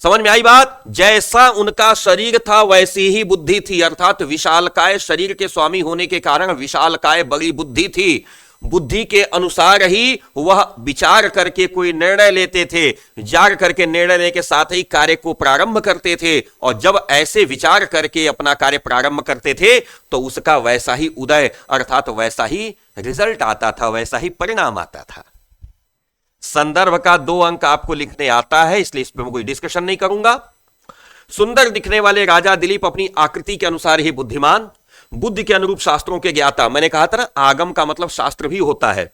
समझ में आई बात? जैसा उनका शरीर था वैसी ही बुद्धि थी, अर्थात विशालकाय शरीर के स्वामी होने के कारण विशालकाय बड़ी बुद्धि थी। बुद्धि के अनुसार ही वह विचार करके कोई निर्णय लेते थे, जाग करके निर्णय लेने के साथ ही कार्य को प्रारंभ करते थे। और जब ऐसे विचार करके अपना कार्य प्रारंभ करते थे तो उसका वैसा ही उदय, अर्थात वैसा ही रिजल्ट आता था, वैसा ही परिणाम आता था। संदर्भ का 2 अंक आपको लिखने आता है, इसलिए इस पर मैं कोई डिस्कशन नहीं करूंगा। सुंदर दिखने वाले राजा दिलीप अपनी आकृति के अनुसार ही बुद्धिमान, बुद्धि के अनुरूप शास्त्रों के ज्ञाता। मैंने कहा था ना, आगम का मतलब शास्त्र भी होता है,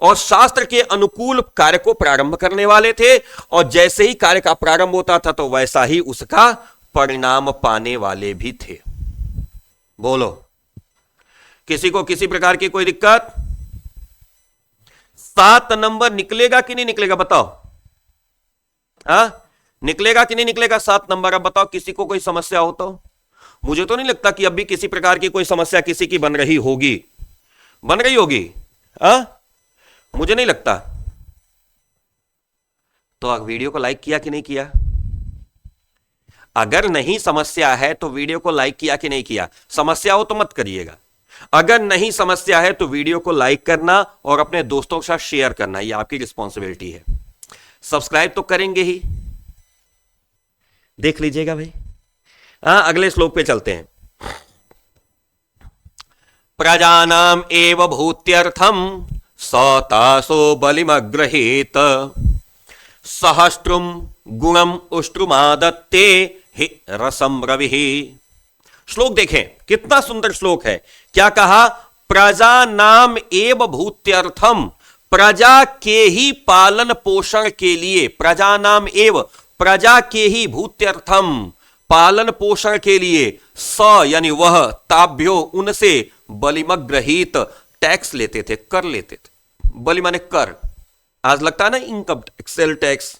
और शास्त्र के अनुकूल कार्य को प्रारंभ करने वाले थे। और जैसे ही कार्य का प्रारंभ होता था तो वैसा ही उसका परिणाम पाने वाले भी थे। बोलो, किसी को किसी प्रकार की कोई दिक्कत? 7 नंबर निकलेगा कि नहीं निकलेगा बताओ? निकलेगा कि नहीं निकलेगा 7 नंबर? अब बताओ, किसी को कोई समस्या हो तो? मुझे तो नहीं लगता कि अब भी किसी प्रकार की कोई समस्या किसी की बन रही होगी। बन रही होगी? मुझे नहीं लगता। तो अब वीडियो को लाइक किया कि नहीं किया? अगर नहीं समस्या है तो वीडियो को लाइक किया कि नहीं किया? समस्या हो तो मत करिएगा। अगर नहीं समस्या है तो वीडियो को लाइक करना और अपने दोस्तों के साथ शेयर करना, यह आपकी रिस्पॉन्सिबिलिटी है। सब्सक्राइब तो करेंगे ही, देख लीजिएगा भाई। अगले श्लोक पे चलते हैं। प्रजानाम एव भूत्यर्थम सतासो बलिमग्रहीत सहस्त्रम गुणम उष्ट्रुमादत्ते हि रसम रविः। श्लोक देखें, कितना सुंदर श्लोक है। क्या कहा? प्रजानाम एव भूत्यर्थम, प्रजा के ही पालन पोषण के लिए, प्रजानाम एव, प्रजा के ही, भूत्यर्थम पालन पोषण के लिए, स यानी वह, ताभ्यो उनसे, बलिमग्रहीत टैक्स लेते थे, कर लेते थे। बलि माने कर, आज लगता है ना इनकम टैक्स, सेल टैक्स।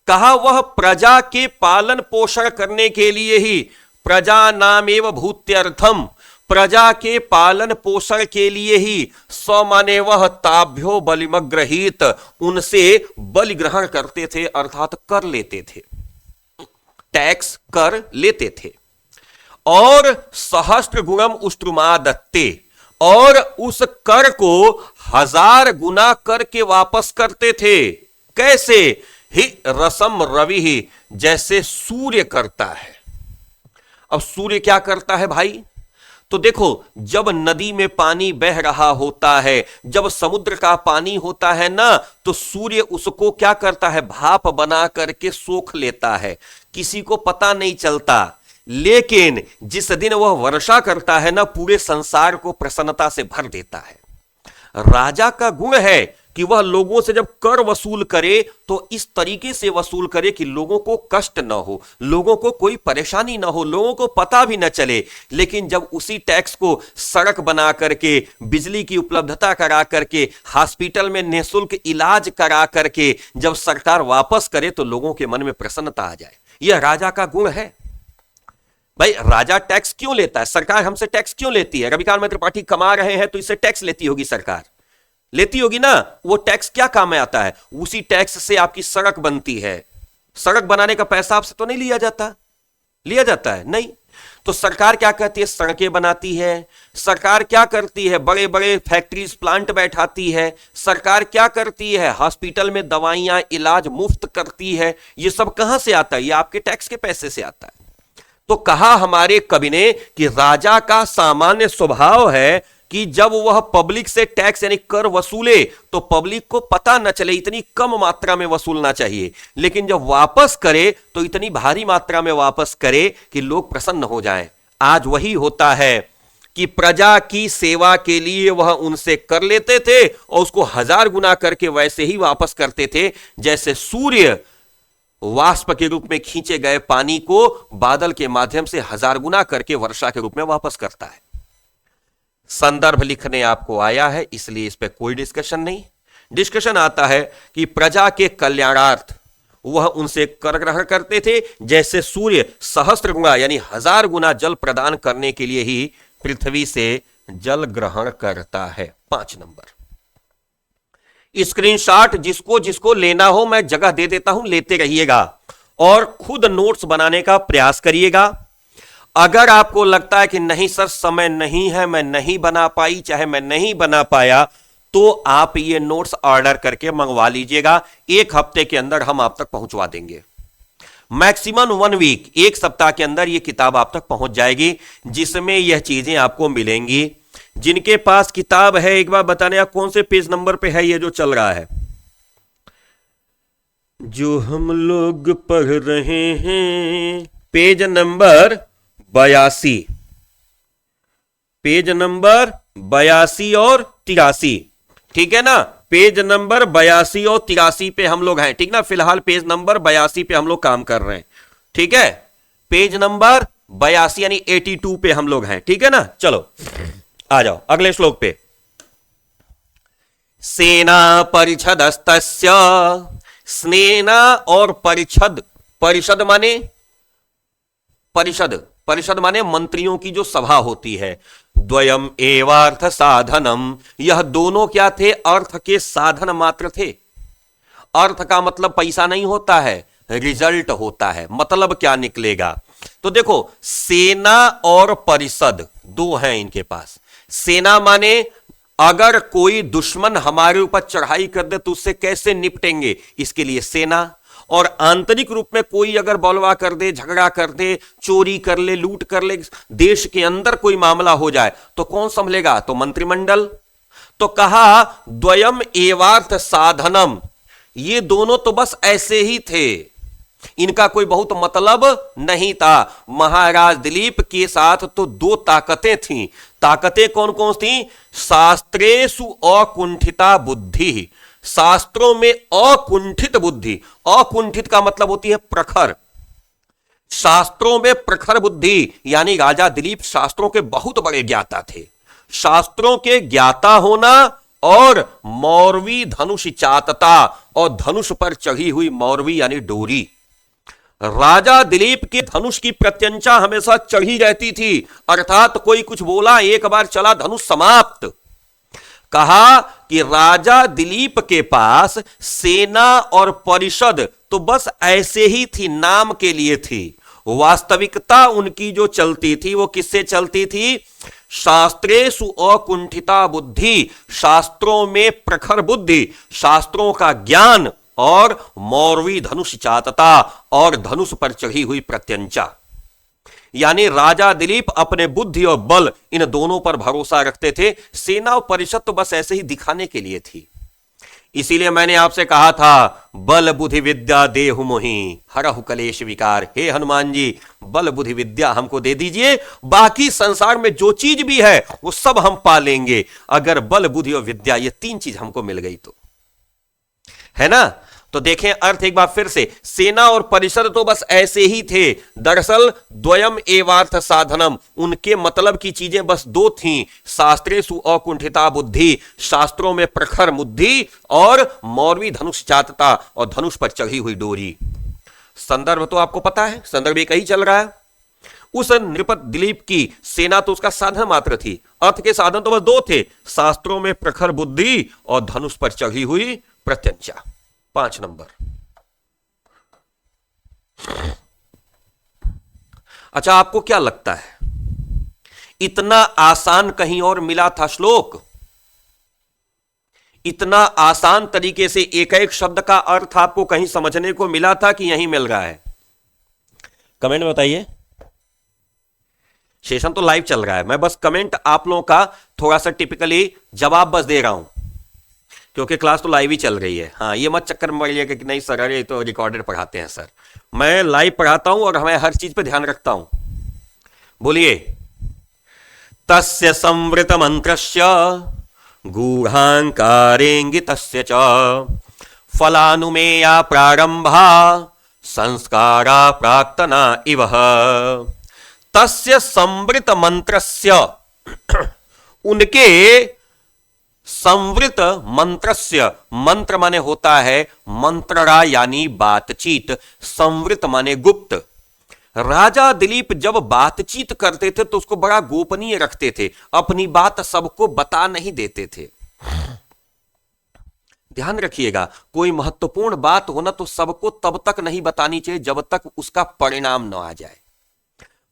कहा वह प्रजा के पालन पोषण करने के लिए ही, प्रजा नामेव भूत्यर्थम, प्रजा के पालन पोषण के लिए ही, स माने वह, ताभ्यो बलिमग्रहीत उनसे बलि ग्रहण करते थे, अर्थात कर लेते थे, टैक्स कर लेते थे। और सहस्त्र गुणम उष्ट्रुमादत्ते, और उस कर को 1000 गुना करके वापस करते थे। कैसे? ही रसम रवि ही, जैसे सूर्य करता है। अब सूर्य क्या करता है भाई? तो देखो, जब नदी में पानी बह रहा होता है, जब समुद्र का पानी होता है ना, तो सूर्य उसको क्या करता है? भाप बना करके सोख लेता है, किसी को पता नहीं चलता। लेकिन जिस दिन वह वर्षा करता है ना, पूरे संसार को प्रसन्नता से भर देता है। राजा का गुण है कि वह लोगों से जब कर वसूल करे तो इस तरीके से वसूल करे कि लोगों को कष्ट न हो, लोगों को कोई परेशानी न हो, लोगों को पता भी न चले। लेकिन जब उसी टैक्स को सड़क बना करके, बिजली की उपलब्धता करा करके, हॉस्पिटल में निःशुल्क इलाज करा करके जब सरकार वापस करे तो लोगों के मन में प्रसन्नता आ जाए। यह राजा का गुण है। भाई, राजा टैक्स क्यों लेता है? सरकार हमसे टैक्स क्यों लेती है? रविकांत मित्र त्रिपाठी कमा रहे हैं तो इससे टैक्स लेती होगी, सरकार लेती होगी ना। वो टैक्स क्या काम में आता है? उसी टैक्स से आपकी सड़क बनती है। सड़क बनाने का पैसा आपसे तो नहीं लिया जाता? लिया जाता है? नहीं। तो सरकार क्या कहती है, सड़कें बनाती है। सरकार क्या करती है, बड़े बड़े फैक्ट्रीज प्लांट बैठाती है। सरकार क्या करती है, हॉस्पिटल में दवाइयां इलाज मुफ्त करती है। ये सब कहां से आता है, ये आपके टैक्स के पैसे से आता है। तो कहा हमारे कवि ने कि राजा का सामान्य स्वभाव है कि जब वह पब्लिक से टैक्स यानी कर वसूले तो पब्लिक को पता न चले, इतनी कम मात्रा में वसूलना चाहिए, लेकिन जब वापस करे तो इतनी भारी मात्रा में वापस करे कि लोग प्रसन्न हो जाएं। आज वही होता है कि प्रजा की सेवा के लिए वह उनसे कर लेते थे और उसको 1000 गुना करके वैसे ही वापस करते थे, जैसे सूर्य वाष्प के रूप में खींचे गए पानी को बादल के माध्यम से 1000 गुना करके वर्षा के रूप में वापस करता है। संदर्भ लिखने आपको आया है, इसलिए इस पर कोई डिस्कशन नहीं। डिस्कशन आता है कि प्रजा के कल्याणार्थ वह उनसे कर ग्रहण करते थे, जैसे सूर्य सहस्त्र गुना यानी 1000 गुना जल प्रदान करने के लिए ही पृथ्वी से जल ग्रहण करता है। 5 नंबर स्क्रीनशॉट जिसको जिसको लेना हो मैं जगह दे देता हूं, लेते रहिएगा और खुद नोट्स बनाने का प्रयास करिएगा। अगर आपको लगता है कि नहीं सर समय नहीं है, मैं नहीं बना पाई, चाहे मैं नहीं बना पाया, तो आप ये नोट्स ऑर्डर करके मंगवा लीजिएगा। 1 हफ्ते के अंदर हम आप तक पहुंचवा देंगे। मैक्सिमम 1 वीक, 1 सप्ताह के अंदर ये किताब आप तक पहुंच जाएगी, जिसमें यह चीजें आपको मिलेंगी। जिनके पास किताब है एक बार बताने, आप कौन से पेज नंबर पे है ये जो चल रहा है, जो हम लोग पढ़ रहे हैं? पेज नंबर 82, पेज नंबर 82 और 83, ठीक है ना? पेज नंबर 82 और 83 पे हम लोग हैं, ठीक ना? फिलहाल पेज नंबर 82 पे हम लोग काम कर रहे हैं, ठीक है? पेज नंबर 82 यानी 82 पे हम लोग हैं, ठीक है ना? चलो आ जाओ अगले श्लोक पे। सेना परिषदस्तस्य, स्नेना और परिषद, परिषद माने परिषद, परिषद माने मंत्रियों की जो सभा होती है। द्वयम एवार्थ साधनम, यह दोनों क्या थे, अर्थ के साधन मात्र थे। अर्थ का मतलब पैसा नहीं होता है, रिजल्ट होता है। मतलब क्या निकलेगा, तो देखो सेना और परिषद दो हैं इनके पास। सेना माने अगर कोई दुश्मन हमारे ऊपर चढ़ाई कर दे तो उससे कैसे निपटेंगे, इसके लिए सेना। और आंतरिक रूप में कोई अगर बलवा कर दे, झगड़ा कर दे, चोरी कर ले, लूट कर ले, देश के अंदर कोई मामला हो जाए तो कौन संभलेगा, तो मंत्रिमंडल। तो कहा द्वयम एवार्थ साधनम, ये दोनों तो बस ऐसे ही थे, इनका कोई बहुत मतलब नहीं था। महाराज दिलीप के साथ तो 2 ताकतें थीं। ताकतें कौन कौन थीं? शास्त्रेषु अकुंठिता बुद्धि, शास्त्रों में अकुंठित बुद्धि। अकुंठित का मतलब होती है प्रखर, शास्त्रों में प्रखर बुद्धि, यानी राजा दिलीप शास्त्रों के बहुत बड़े ज्ञाता थे। शास्त्रों के ज्ञाता होना और मौरवी धनुष चातता, और धनुष पर चढ़ी हुई मौरवी यानी डोरी। राजा दिलीप के धनुष की प्रत्यंचा हमेशा चढ़ी रहती थी, अर्थात कोई कुछ बोला, एक बार चला धनुष समाप्त। कहा कि राजा दिलीप के पास सेना और परिषद तो बस ऐसे ही थी, नाम के लिए थी। वास्तविकता उनकी जो चलती थी वो किससे चलती थी? शास्त्रेषु अकुंठिता बुद्धि, शास्त्रों में प्रखर बुद्धि, शास्त्रों का ज्ञान, और मौरवी धनुष चातता, और धनुष पर चढ़ी हुई प्रत्यंचा। यानी राजा दिलीप अपने बुद्धि और बल इन दोनों पर भरोसा रखते थे। सेना और परिषद तो बस ऐसे ही दिखाने के लिए थी। इसीलिए मैंने आपसे कहा था बल बुद्धि विद्या देहु मोहि हरहु कलेश विकार। हे हनुमान जी, बल बुद्धि विद्या हमको दे दीजिए, बाकी संसार में जो चीज भी है वो सब हम पा लेंगे, अगर बल बुद्धि और विद्या ये 3 चीज हमको मिल गई तो, है ना? तो देखें अर्थ एक बार फिर से, सेना और परिषद तो बस ऐसे ही थे। दरअसल द्वयम एवार्थ साधनम, उनके मतलब की चीजें बस 2 थीं। शास्त्रेषु अकुंठिता बुद्धि, शास्त्रों में प्रखर बुद्धि, और मौरवी धनुष चातता, और धनुष पर चढ़ी हुई डोरी। संदर्भ तो आपको पता है, संदर्भ एक ही चल रहा है। उस नृपत दिलीप की सेना तो उसका साधन मात्र थी, अर्थ के साधन तो बस 2 थे, शास्त्रों में प्रखर बुद्धि और धनुष पर चढ़ी हुई प्रत्यंचा। 5 नंबर, अच्छा, आपको क्या लगता है इतना आसान कहीं और मिला था श्लोक? इतना आसान तरीके से एक एक शब्द का अर्थ आपको कहीं समझने को मिला था कि यहीं मिल रहा है? कमेंट में बताइए। सेशन तो लाइव चल रहा है, मैं बस कमेंट आप लोगों का थोड़ा सा टिपिकली जवाब बस दे रहा हूं, क्योंकि क्लास तो लाइव ही चल रही है। हाँ, ये मत चक्कर में पड़िएगा कि नहीं सर, अरे तो रिकॉर्डेड पढ़ाते हैं सर। मैं लाइव पढ़ाता हूं और मैं हर चीज पे ध्यान रखता हूं। बोलिए। तस्य संवृत मंत्रस्य गूढ़ांकारेंगितस्य च फलानुमेया प्रारंभा संस्कारा प्राक्तना इव। तस्य संवृत मंत्रस्य, उनके संवृत मंत्रस्य, मंत्र माने होता है मंत्रणा यानी बातचीत, संवृत माने गुप्त। राजा दिलीप जब बातचीत करते थे तो उसको बड़ा गोपनीय रखते थे, अपनी बात सबको बता नहीं देते थे। ध्यान रखिएगा, कोई महत्वपूर्ण बात हो ना तो सबको तब तक नहीं बतानी चाहिए जब तक उसका परिणाम न आ जाए।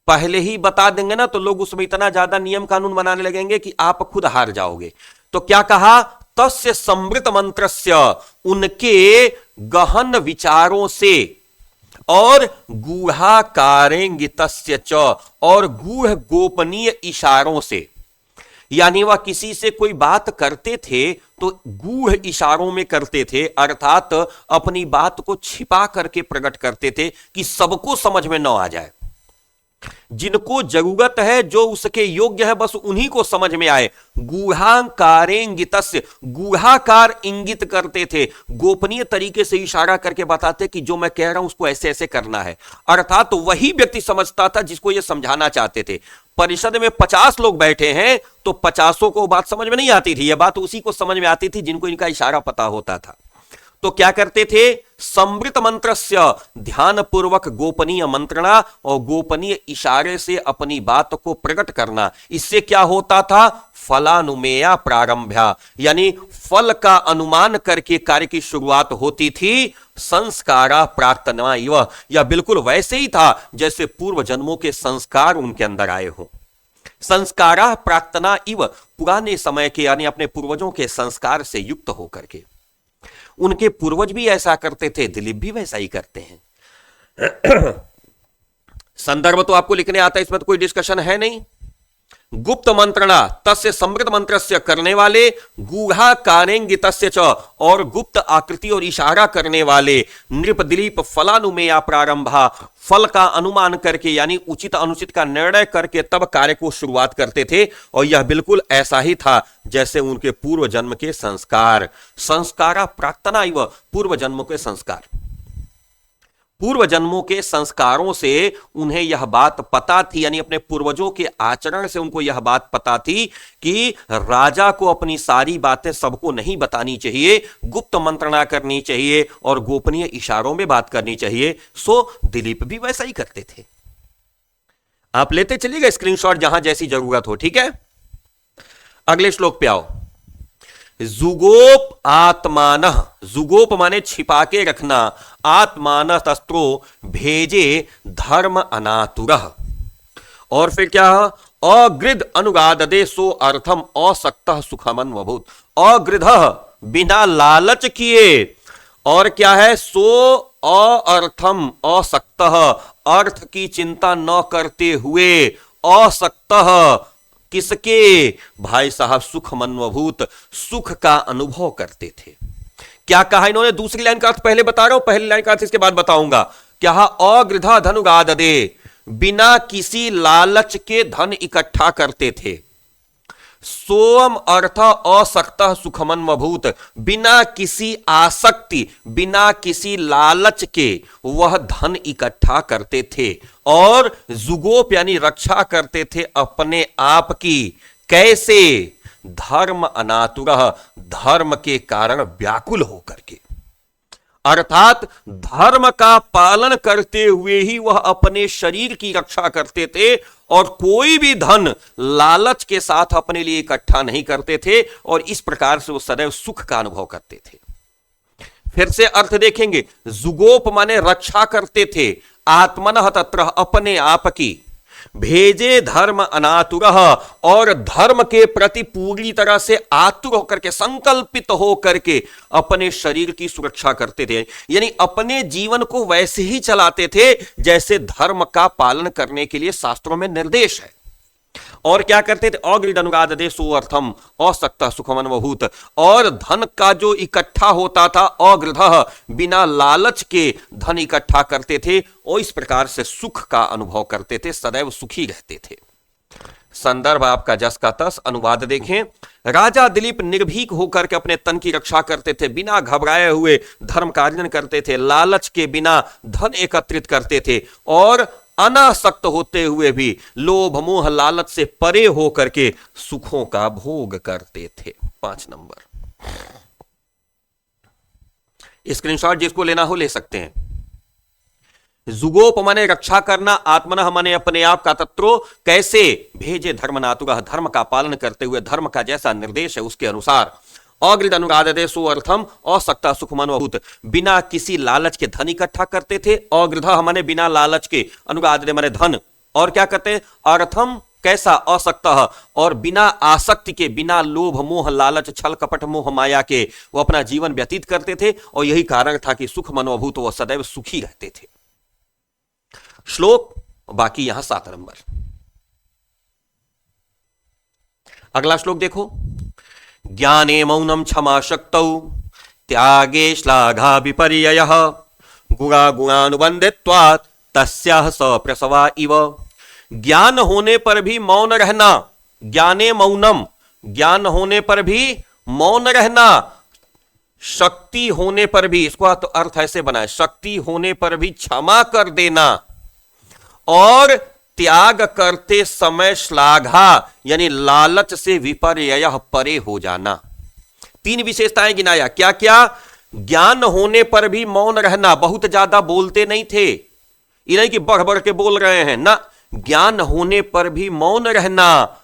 पहले ही बता देंगे ना तो लोग उसमें इतना ज्यादा नियम कानून बनाने लगेंगे कि आप खुद हार जाओगे। तो क्या कहा? तस्य संवृत मंत्रस्य, उनके गहन विचारों से, और गूढ़ाकारेंगितस्य च, और गूढ़ गोपनीय इशारों से। यानी वह किसी से कोई बात करते थे तो गूढ़ इशारों में करते थे, अर्थात अपनी बात को छिपा करके प्रकट करते थे कि सबको समझ में न आ जाए। जिनको जरूरत है, जो उसके योग्य है, बस उन्हीं को समझ में आए। गूढ़ाकारेंगितस्य, गूढ़ाकार इंगित करते थे, गोपनीय तरीके से इशारा करके बताते कि जो मैं कह रहा हूं उसको ऐसे ऐसे करना है। अर्थात तो वही व्यक्ति समझता था जिसको ये समझाना चाहते थे। परिषद में 50 लोग बैठे हैं तो 50 को बात समझ में नहीं आती थी, यह बात उसी को समझ में आती थी जिनको इनका इशारा पता होता था। तो क्या करते थे? संवृत मंत्रस्य, ध्यान पूर्वक गोपनीय मंत्रणा और गोपनीय इशारे से अपनी बात को प्रकट करना। इससे क्या होता था? फलानुमेया प्रारंभ्या, यानी फल का अनुमान करके कार्य की शुरुआत होती थी। संस्कारा प्रार्थना इव, यह बिल्कुल वैसे ही था जैसे पूर्व जन्मों के संस्कार उनके अंदर आए हो। संस्कारा प्रार्थना इव, पुराने समय के यानी अपने पूर्वजों के संस्कार से युक्त होकर के। उनके पूर्वज भी ऐसा करते थे, दिलीप भी वैसा ही करते हैं। संदर्भ तो आपको लिखने आता है, इसमें तो कोई डिस्कशन है नहीं। गुप्त मंत्रणा, तस्य समृद्ध मंत्रस्य, करने वाले, गूढ़ाकारेंगितस्य च, और गुप्त आकृति और इशारा करने वाले। नृप दिलीप फलानुमेया प्रारंभा, फल का अनुमान करके यानी उचित अनुचित का निर्णय करके तब कार्य को शुरुआत करते थे। और यह बिल्कुल ऐसा ही था जैसे उनके पूर्व जन्म के संस्कार। संस्कारा प्रार्थना इव, पूर्व जन्म के संस्कार। पूर्व जन्मों के संस्कारों से उन्हें यह बात पता थी, यानी अपने पूर्वजों के आचरण से उनको यह बात पता थी कि राजा को अपनी सारी बातें सबको नहीं बतानी चाहिए, गुप्त मंत्रणा करनी चाहिए और गोपनीय इशारों में बात करनी चाहिए। सो दिलीप भी वैसा ही करते थे। आप लेते चलिएगा स्क्रीनशॉट जहां जैसी जरूरत हो, ठीक है। अगले श्लोक पे आओ। जुगोप आत्मान, जुगोप माने छिपा के रखना, आत्मान तस्त्रो भेजे धर्म अनातुरः। और फिर क्या? अगृध अनुगाददे सो अर्थम असक्तः सुखमन वभूत। अगृध, बिना लालच किए, और क्या है? सो अर्थम असक्तः, अर्थ की चिंता न करते हुए, असक्तः, किसके? भाई साहब सुख मनवभूत, सुख का अनुभव करते थे। क्या कहा इन्होंने? दूसरी लाइन का अर्थ पहले बता रहा हूं, पहली लाइन का अर्थ इसके बाद बताऊंगा। क्या? अगृधा धनुगाददे, बिना किसी लालच के धन इकट्ठा करते थे। सोम अर्थ असक्तः सुखमन वभूत, बिना किसी आसक्ति, बिना किसी लालच के वह धन इकट्ठा करते थे। और जुगोप यानी रक्षा करते थे अपने आप की। कैसे? धर्म अनातुरः, धर्म के कारण व्याकुल होकर के, अर्थात धर्म का पालन करते हुए ही वह अपने शरीर की रक्षा करते थे। और कोई भी धन लालच के साथ अपने लिए इकट्ठा नहीं करते थे, और इस प्रकार से वो सदैव सुख का अनुभव करते थे। फिर से अर्थ देखेंगे। जुगोप माने रक्षा करते थे, आत्मनः तत्र, अपने आप की, भेजे धर्म अनातुरः, और धर्म के प्रति पूरी तरह से आतुर होकर के, संकल्पित होकर के अपने शरीर की सुरक्षा करते थे। यानी अपने जीवन को वैसे ही चलाते थे जैसे धर्म का पालन करने के लिए शास्त्रों में निर्देश है। और क्या करते थे? अगृह्ण अनुगाद देशो अर्थम असक्त सुखम अनुभूत, और धन का जो इकट्ठा होता था अगृह, बिना लालच के धन इकट्ठा करते थे और इस प्रकार से सुख का अनुभव करते थे, सदैव सुखी रहते थे। संदर्भ आपका जस का तस, अनुवाद देखें। राजा दिलीप निर्भीक होकर के अपने तन की रक्षा करते थे, बिना घबराए हुए धर्म कार्य करते थे, लालच के बिना धन एकत्रित करते थे और अनासक्त होते हुए भी लोभ मोह लालच से परे होकर के सुखों का भोग करते थे। 5 नंबर स्क्रीनशॉट जिसको लेना हो ले सकते हैं। जुगोप माने रक्षा करना, आत्मनः माने अपने आप का तत्रो, कैसे? भेजे धर्मनातुरः, धर्म का पालन करते हुए, धर्म का जैसा निर्देश है उसके अनुसार। अगृह्ण अनुगाद देशो अर्थम असक्ता सुखमनुभूत, बिना किसी लालच के धन इकट्ठा करते थे। अगृह माने बिना लालच के, अनुगाद माने धन, और क्या करते? अर्थम कैसा? असक्तः, और बिना आसक्ति के, बिना लोभ मोह लालच छल कपट मोह माया के वो अपना जीवन व्यतीत करते थे, और यही कारण था कि सुख मनोभूत वो सदैव सुखी रहते थे। श्लोक बाकी यहां 7 नंबर। अगला श्लोक देखो। ज्ञाने मौनम क्षमा शक्तौ त्यागे श्लाघा विपर्ययः गुणा गुणानुबंधित्वात् तस्याः स प्रसवा इव। ज्ञान होने पर भी मौन रहना, ज्ञाने मौनम, ज्ञान होने पर भी मौन रहना, शक्ति होने पर भी, इसको तो अर्थ ऐसे बनाए, शक्ति होने पर भी क्षमा कर देना, और त्याग करते समय श्लाघा यानी लालच से विपर्यय परे हो जाना। 3 विशेषताएं गिनाया। क्या क्या? ज्ञान होने पर भी मौन रहना, बहुत ज्यादा बोलते नहीं थे, ये नहीं कि बढ़ बढ़ के बोल रहे हैं ना, ज्ञान होने पर भी मौन रहना,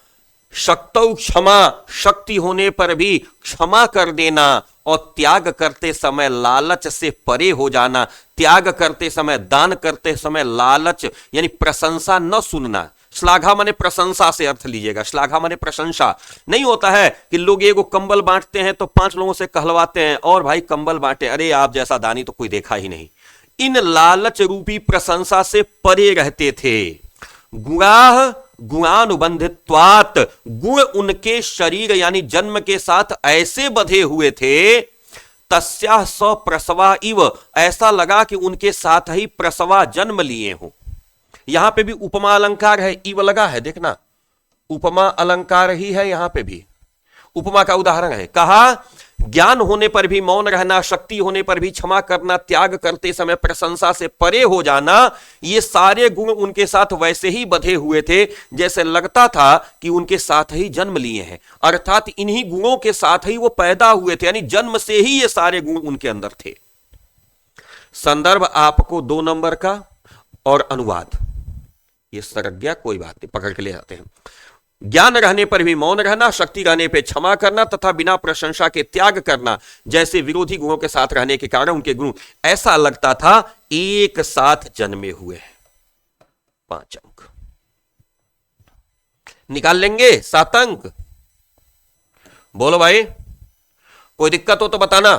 शक्तौ क्षमा, शक्ति होने पर भी क्षमा कर देना, और त्याग करते समय लालच से परे हो जाना। त्याग करते समय, दान करते समय लालच यानी प्रशंसा न सुनना। श्लाघा माने प्रशंसा से अर्थ लीजिएगा, श्लाघा माने प्रशंसा। नहीं होता है कि लोग एगो कंबल बांटते हैं तो 5 लोगों से कहलवाते हैं और भाई कंबल बांटे, अरे आप जैसा दानी तो कोई देखा ही नहीं। इन लालच रूपी प्रशंसा से परे रहते थे। गुणाह गुणानुबंधित्वात्, गुण उनके शरीर यानी जन्म के साथ ऐसे बधे हुए थे, तस्याः स प्रसवा इव, ऐसा लगा कि उनके साथ ही प्रसवा जन्म लिए हों। यहां पे भी उपमा अलंकार है, इव लगा है, देखना उपमा अलंकार ही है, यहां पे भी उपमा का उदाहरण है। कहा ज्ञान होने पर भी मौन रहना, शक्ति होने पर भी क्षमा करना, त्याग करते समय प्रशंसा से परे हो जाना, ये सारे गुण उनके साथ वैसे ही बधे हुए थे जैसे लगता था कि उनके साथ ही जन्म लिए हैं, अर्थात इन्हीं गुणों के साथ ही वो पैदा हुए थे, यानी जन्म से ही ये सारे गुण उनके अंदर थे। संदर्भ आपको 2 नंबर का और अनुवाद ये सरक गया, कोई बात नहीं, पकड़ के ले आते हैं। ज्ञान रहने पर भी मौन रहना, शक्ति रहने पर क्षमा करना तथा बिना प्रशंसा के त्याग करना, जैसे विरोधी गुणों के साथ रहने के कारण उनके गुण ऐसा लगता था एक साथ जन्मे हुए हैं। 5 अंक निकाल लेंगे, 7 अंक। बोलो भाई, कोई दिक्कत हो तो बताना,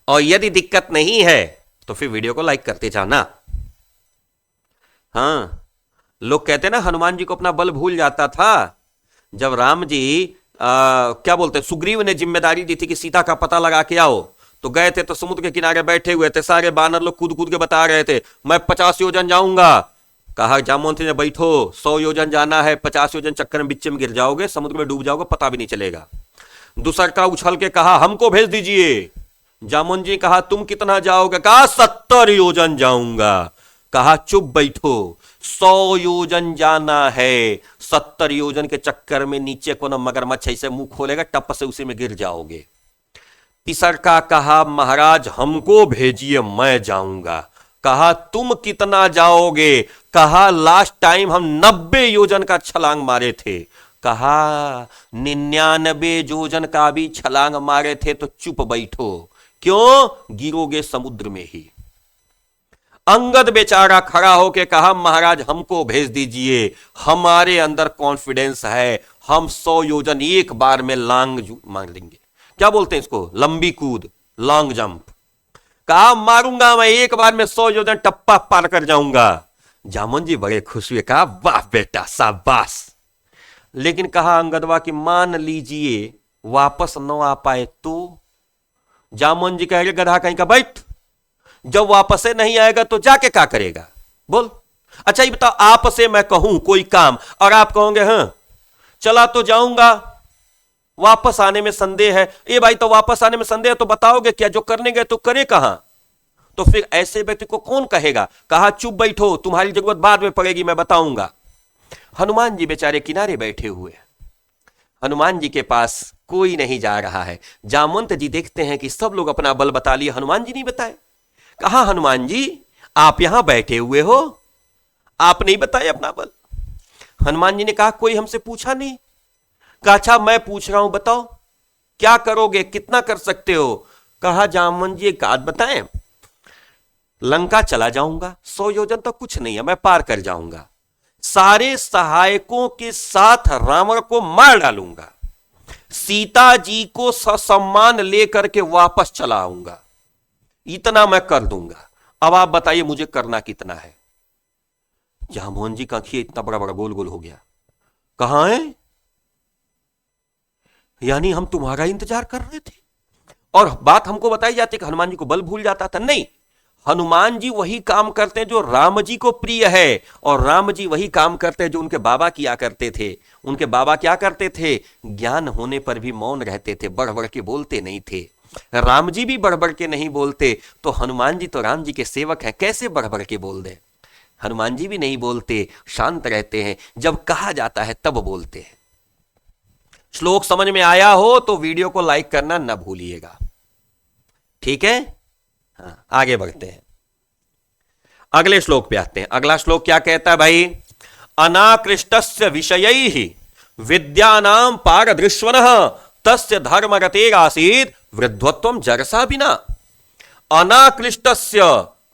और यदि दिक्कत नहीं है तो फिर वीडियो को लाइक करते जाना। हाँ, लोग कहते हैं ना हनुमान जी को अपना बल भूल जाता था। जब राम जी क्या बोलते हैं, सुग्रीव ने जिम्मेदारी दी थी कि सीता का पता लगा के आओ, तो गए थे तो समुद्र के किनारे बैठे हुए थे, सारे बानर लोग कूद कूद के बता रहे थे मैं 50 योजन जाऊंगा। कहा जामवंत ने बैठो, 100 योजन जाना है, 50 योजन चक्कर में बिच्चे में गिर जाओगे, समुद्र में डूब जाओगे, पता भी नहीं चलेगा। दूसरा का उछल के कहा हमको भेज दीजिए। जामवंत जी कहा तुम कितना जाओगे? कहा 70 योजन जाऊंगा। कहा चुप बैठो, 100 योजन जाना है, 70 योजन के चक्कर में नीचे को न मगरमच्छ ऐसे मुंह खोलेगा, टप से उसी में गिर जाओगे। तीसर का कहा महाराज हमको भेजिए, मैं जाऊंगा। कहा तुम कितना जाओगे? कहा लास्ट टाइम हम 90 योजन का छलांग मारे थे। कहा 99 योजन का भी छलांग मारे थे, तो चुप बैठो, क्यों? गिरोगे समुद्र में ही। अंगद बेचारा खड़ा होके कहा, महाराज हमको भेज दीजिए, हमारे अंदर कॉन्फिडेंस है, हम 100 योजन एक बार में लांग मार लेंगे। क्या बोलते हैं इसको, लंबी कूद, लॉन्ग जंप। कहा मारूंगा मैं एक बार में 100 योजन टप्पा पार कर जाऊंगा। जामुन जी बड़े खुश हुए, कहा वाह बेटा शाबाश। लेकिन कहा अंगदवा कि मान लीजिए वापस न आ पाए तो? जामुन जी कह रहे गधा कहीं का बैठ, जब वापस से नहीं आएगा तो जाके क्या करेगा बोल। अच्छा ये बताओ, आप से मैं कहूं कोई काम और आप कहोगे हां चला तो जाऊंगा, वापस आने में संदेह है। ए भाई तो वापस आने में संदेह है तो बताओगे क्या, जो करने गए तो करे कहां? तो फिर ऐसे व्यक्ति को कौन कहेगा? कहा चुप बैठो, तुम्हारी जरूरत बाद में पड़ेगी, मैं बताऊंगा। हनुमान जी बेचारे किनारे बैठे हुए, हनुमान जी के पास कोई नहीं जा रहा है। जामवंत जी देखते हैं कि सब लोग अपना बल बता लिए, हनुमान जी नहीं बताए। कहा हनुमान जी आप यहां बैठे हुए हो, आप नहीं बताए अपना बल। हनुमान जी ने कहा कोई हमसे पूछा नहीं। कहा अच्छा मैं पूछ रहा हूं, बताओ क्या करोगे, कितना कर सकते हो? कहा जामवंत जी एक बात बताएं, लंका चला जाऊंगा, 100 योजन तो कुछ नहीं है, मैं पार कर जाऊंगा, सारे सहायकों के साथ रावण को मार डालूंगा, सीता जी को ससम्मान लेकर के वापस चला आऊंगा, इतना मैं कर दूंगा। अब आप बताइए मुझे करना कितना है? जामोहन जी का आंखें इतना बड़ा बड़ा गोल गोल हो गया। कहां है? यानी हम तुम्हारा इंतजार कर रहे थे और बात हमको बताई जाती कि हनुमान जी को बल भूल जाता था। नहीं, हनुमान जी वही काम करते हैं जो राम जी को प्रिय है, और राम जी वही काम करते हैं जो उनके बाबा किया करते थे। उनके बाबा क्या करते थे? ज्ञान होने पर भी मौन रहते थे, बढ़ बढ़ के बोलते नहीं थे। राम जी भी बढ़ बढ़ के नहीं बोलते, तो हनुमान जी तो राम जी के सेवक हैं, कैसे बढ़ बढ़ के बोल दे? हनुमान जी भी नहीं बोलते, शांत रहते हैं, जब कहा जाता है तब बोलते हैं। श्लोक समझ में आया हो तो वीडियो को लाइक करना न भूलिएगा, ठीक है? हाँ, आगे बढ़ते हैं, अगले श्लोक पे आते हैं। अगला श्लोक क्या कहता है भाई? अनाकृष्टस्य विषयैहि विद्यानां पारदृश्वनः तस्य धर्मरतेरासीत् वृद्धत्वं जरसा बिना। अनाकृष्टस्य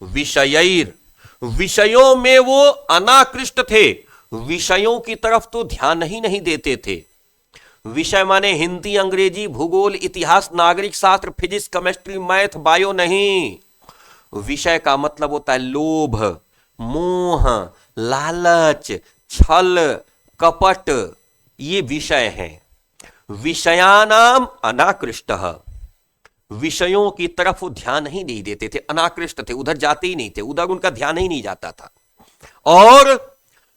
विषयैर, विषयों में वो अनाकृष्ट थे, विषयों की तरफ तो ध्यान ही नहीं देते थे। विषय माने हिंदी, अंग्रेजी, भूगोल, इतिहास, नागरिक शास्त्र, फिजिक्स, केमिस्ट्री, मैथ, बायो नहीं। विषय का मतलब होता है लोभ, मोह, लालच, छल, कपट, ये विषय हैं। विषयानाम अनाकृष्टः, विषयों की तरफ ध्यान ही नहीं देते थे, अनाकृष्ट थे, उधर जाते ही नहीं थे, उधर उनका ध्यान ही नहीं जाता था। और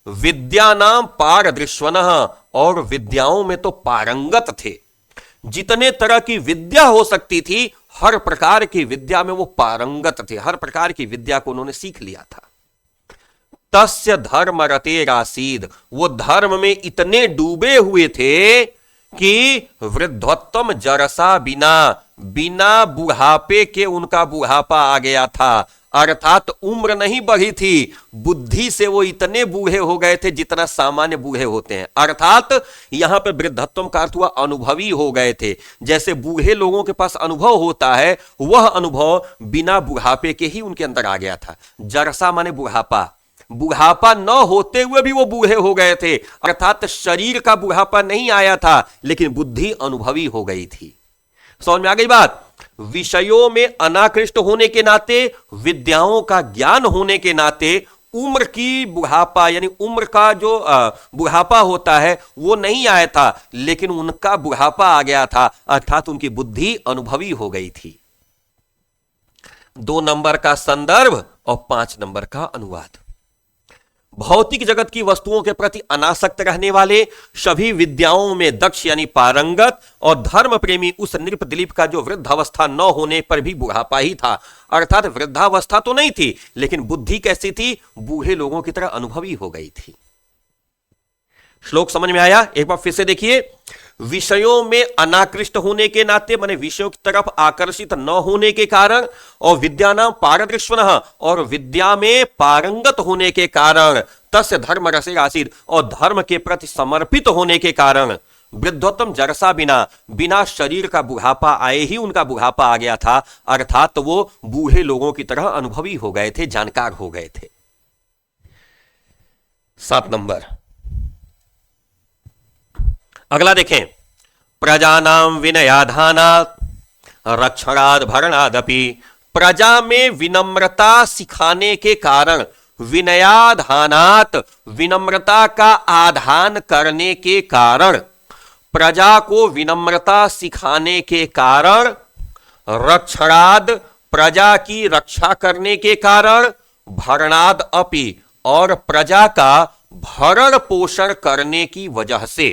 विद्यानाम पारदृश्वनः, और विद्याओं में तो पारंगत थे। जितने तरह की विद्या हो सकती थी, हर प्रकार की विद्या में वो पारंगत थे, हर प्रकार की विद्या को उन्होंने सीख लिया था। तस्य धर्म रतेरासीद, वो धर्म में इतने डूबे हुए थे कि वृद्धत्वम जरसा बिना, बिना बुढ़ापे के उनका बुढ़ापा आ गया था। अर्थात उम्र नहीं बढ़ी थी, बुद्धि से वो इतने बूढ़े हो गए थे जितना सामान्य बूढ़े होते हैं। अर्थात यहां पे वृद्धत्व का अर्थ हुआ अनुभवी हो गए थे। जैसे बूढ़े लोगों के पास अनुभव होता है, वह अनुभव बिना बुढ़ापे के ही उनके अंदर आ गया था। जरसा माने बुढ़ापा, बुढ़ापा न होते हुए भी वो बूढ़े हो गए थे। अर्थात शरीर का बुढ़ापा नहीं आया था, लेकिन बुद्धि अनुभवी हो गई थी। समझ में आ गई बात? विषयों में अनाकृष्ट होने के नाते, विद्याओं का ज्ञान होने के नाते, उम्र की बुढ़ापा यानी उम्र का जो बुढ़ापा होता है वो नहीं आया था, लेकिन उनका बुढ़ापा आ गया था। अर्थात उनकी बुद्धि अनुभवी हो गई थी। 2 नंबर का संदर्भ और 5 नंबर का अनुवाद। भौतिक जगत की वस्तुओं के प्रति अनासक्त रहने वाले, सभी विद्याओं में दक्ष यानी पारंगत और धर्म प्रेमी उस नृप दिलीप का जो वृद्धावस्था न होने पर भी बुढ़ापा ही था। अर्थात वृद्धावस्था तो नहीं थी, लेकिन बुद्धि कैसी थी? बूढ़े लोगों की तरह अनुभवी हो गई थी। श्लोक समझ में आया? एक बार फिर से देखिए। विषयों में अनाकृष्ट होने के नाते, माने विषयों की तरफ आकर्षित न होने के कारण, और विद्यानां पारदृश्वनः, और विद्या में पारंगत होने के कारण, तस्य धर्म रसेरासीत्, और धर्म के प्रति समर्पित होने के कारण, वृद्धोत्तम जरसा बिना, बिना शरीर का बुढ़ापा आए ही उनका बुढ़ापा आ गया था, अर्थात वो बूढ़े लोगों की तरह अनुभवी हो गए थे, जानकार हो गए थे। 7 नंबर, अगला देखें, प्रजानाम विनयाधानात् रक्षणाद भरणादपि। प्रजा में विनम्रता सिखाने के कारण, विनयाधानात, विनम्रता का आधान करने के कारण, प्रजा को विनम्रता सिखाने के कारण, रक्षणाद, प्रजा की रक्षा करने के कारण, भरणाद अपि, और प्रजा का भरण पोषण करने की वजह से।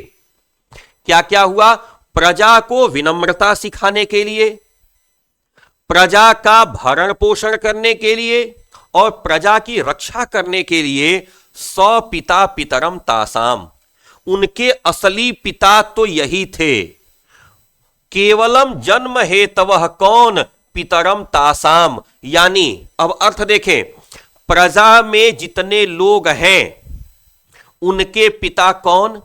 क्या क्या हुआ? प्रजा को विनम्रता सिखाने के लिए, प्रजा का भरण पोषण करने के लिए और प्रजा की रक्षा करने के लिए सपिता पितरम तासाम, उनके असली पिता तो यही थे। केवलम जन्म हेतवः कौन? पितरम तासाम, यानी अब अर्थ देखें, प्रजा में जितने लोग हैं उनके पिता कौन?